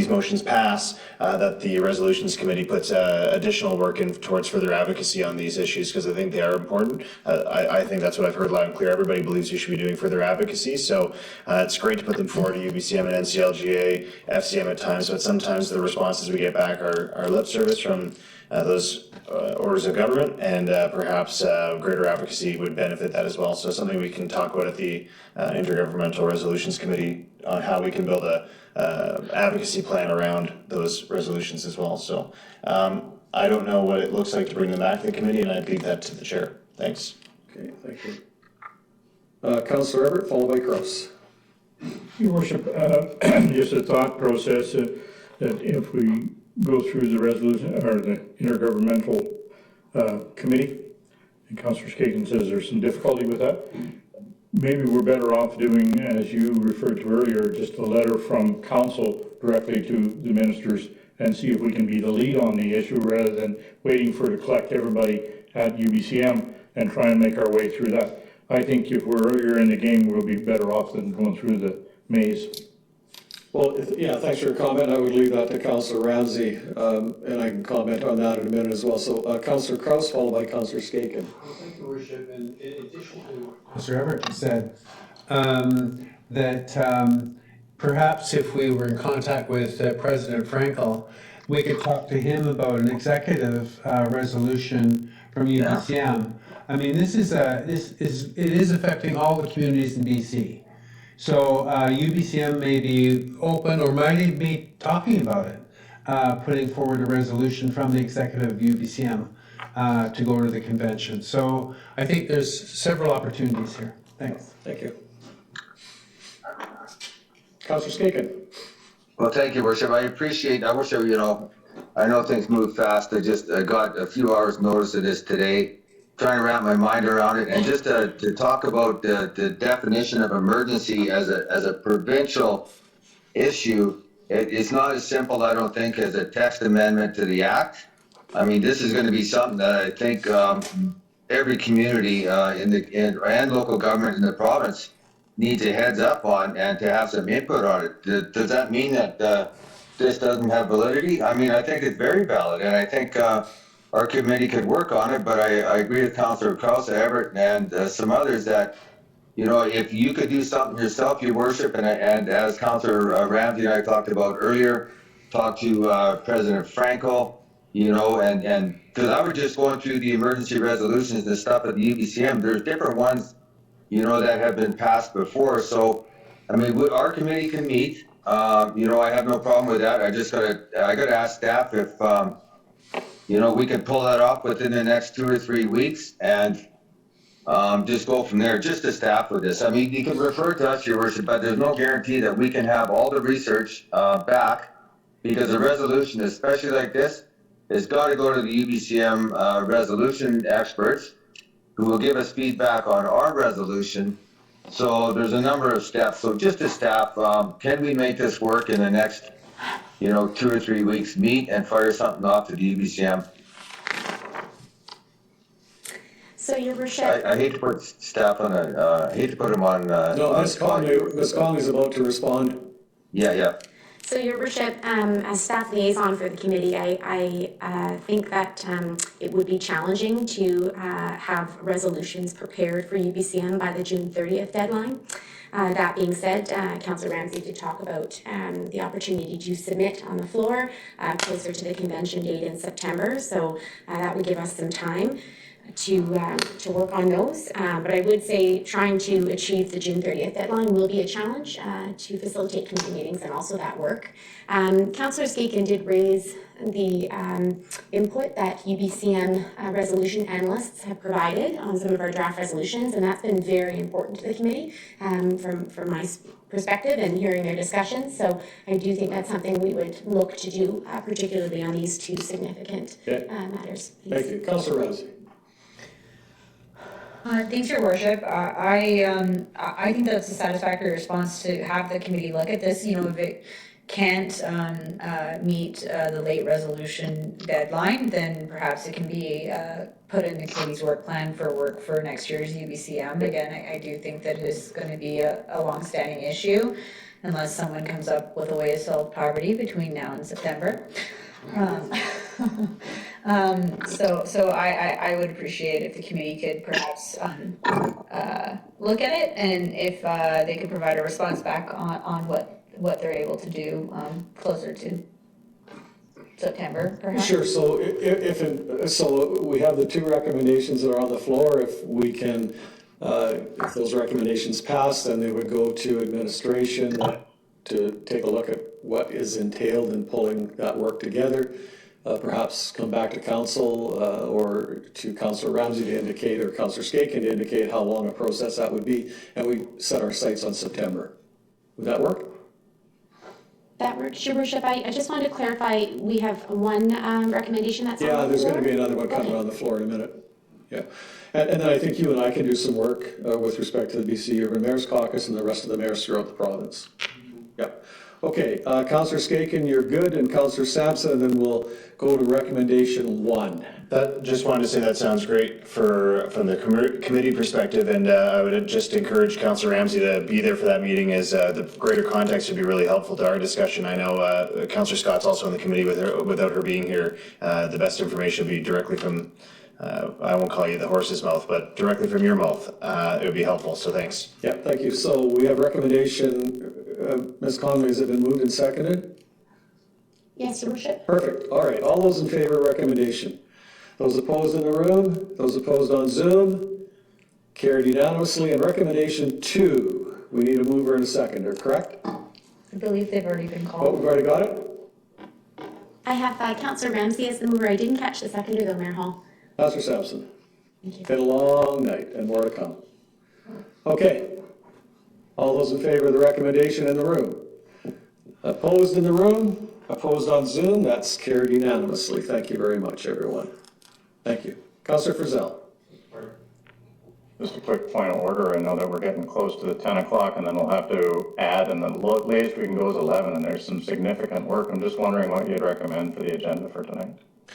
motions pass, that the resolutions committee puts additional work in towards further advocacy on these issues, because I think they are important. I think that's what I've heard loud and clear. Everybody believes we should be doing further advocacy, so it's great to put them forward to UBCM and NCLGA, FCM at times, but sometimes the responses we get back are lip service from those orders of government, and perhaps greater advocacy would benefit that as well. So something we can talk about at the Intergovernmental Resolutions Committee on how we can build a advocacy plan around those resolutions as well. So I don't know what it looks like to bring them back to the committee, and I'd leave that to the chair. Thanks. Okay, thank you. Councillor Everett, followed by Gross. Your Worship, just a thought process that if we go through the resolution or the intergovernmental committee, and Councillor Skaken says there's some difficulty with that, maybe we're better off doing, as you referred to earlier, just a letter from council directly to the ministers and see if we can be the lead on the issue rather than waiting for to collect everybody at UBCM and try and make our way through that. I think if we're earlier in the game, we'll be better off than going through the maze. Well, yeah, thanks for your comment. I would leave that to Councillor Ramsey, and I can comment on that in a minute as well. So Councillor Kraus, followed by Councillor Skaken. Thank you, Worship. And in addition to what Councillor Everett said, that perhaps if we were in contact with President Frankel, we could talk to him about an executive resolution from UBCM. Yeah. I mean, it is affecting all the communities in BC. So UBCM may be open or might even be talking about it, putting forward a resolution from the executive of UBCM to go to the convention. So I think there's several opportunities here. Thanks. Thank you. Councillor Skaken. Well, thank you, Worship. I appreciate, I know things move fast. I got a few hours notice of this today. trying to wrap my mind around it. And just to talk about the definition of emergency as a provincial issue, it's not as simple, I don't think, as a text amendment to the act. I mean, this is going to be something that I think every community and local government in the province needs a heads up on and to have some input on it. Does that mean that this doesn't have validity? I mean, I think it's very valid, and I think our committee could work on it, but I agree with Councillor Krause, Everett, and some others that, you know, if you could do something yourself, your worship, and as Councillor Ramsey and I talked about earlier, talk to President Franco, you know, and because I was just going through the emergency resolutions and stuff at the UBCM, there's different ones, you know, that have been passed before. So, I mean, our committee can meet. You know, I have no problem with that. I gotta ask staff if, you know, we can pull that off within the next 2 or 3 weeks and just go from there, just to staff with this. I mean, you can refer to us, your worship, but there's no guarantee that we can have all the research back, because a resolution, especially like this, has got to go to the UBCM resolution experts, who will give us feedback on our resolution. So there's a number of steps. So just as staff, can we make this work in the next, you know, 2 or 3 weeks? Meet and fire something off to the UBCM. So your worship. I hate to put staff on I hate to put them on. No, Ms. Conley's about to respond. Yeah. So your worship, as staff liaison for the committee, I think that it would be challenging to have resolutions prepared for UBCM by the June 30th deadline. That being said, Councillor Ramsey did talk about the opportunity to submit on the floor closer to the convention date in September. So that would give us some time to work on those. But I would say trying to achieve the June 30th deadline will be a challenge to facilitate committee meetings and also that work. Councillor Skaken did raise the input that UBCM resolution analysts have provided on some of our draft resolutions, and that's been very important to the committee from my perspective and hearing their discussions. So I do think that's something we would look to do, particularly on these two significant matters. Thank you. Councillor Ramsey. Thanks, Your Worship. I think that's a satisfactory response to have the committee look at this. You know, if it can't meet the late resolution deadline, then perhaps it can be put in the committee's work plan for next year's UBCM. Again, I do think that it is going to be a long-standing issue unless someone comes up with a way to solve poverty between now and September. So I would appreciate if the committee could perhaps look at it, and if they could provide a response back on what they're able to do closer to September, perhaps. Sure. So so we have the two recommendations that are on the floor. If we can, if those recommendations pass, then they would go to administration to take a look at what is entailed in pulling that work together. Perhaps come back to council or to Councillor Ramsey to indicate, or Councillor Skaken to indicate how long a process that would be, and we set our sights on September. Would that work? That works, Your Worship. I just wanted to clarify, we have one recommendation that's on the floor? Yeah, there's going to be another one coming on the floor in a minute. Yeah. And then I think you and I can do some work with respect to the BC Urban Mayors Caucus and the rest of the mayors throughout the province. Yep. Okay, Councillor Skaken, you're good, and Councillor Sampson, and then we'll go to recommendation 1. Just wanted to say that sounds great from the committee perspective, and I would just encourage Councillor Ramsey to be there for that meeting, as the greater context would be really helpful to our discussion. I know Councillor Scott's also in the committee without her being here. The best information would be directly from, I won't call you the horse's mouth, but directly from your mouth. It would be helpful, so thanks. Yeah, thank you. So we have recommendation, Ms. Conley, has it been moved and seconded? Yes, Your Worship. Perfect. All right, all those in favor of recommendation? Those opposed in the room? Those opposed on Zoom? Carried unanimously. And recommendation 2, we need a mover and a seconder, correct? I believe they've already been Oh, called. we've already got it? I have Councillor Ramsey as the mover. I didn't catch the seconder though, Mayor Hall. Councillor Sampson. Thank you. Been a long night and more to come. Okay. All those in favor of the recommendation in the room? Opposed in the room? Opposed on Zoom? That's carried unanimously. Thank you very much, everyone. Thank you. Councillor Frizzell. Just a quick point of order. I know that we're getting close to the 10 o'clock and then we'll have to add, and the latest we can go is 11, and there's some significant work. I'm just wondering what you'd recommend for the agenda for tonight.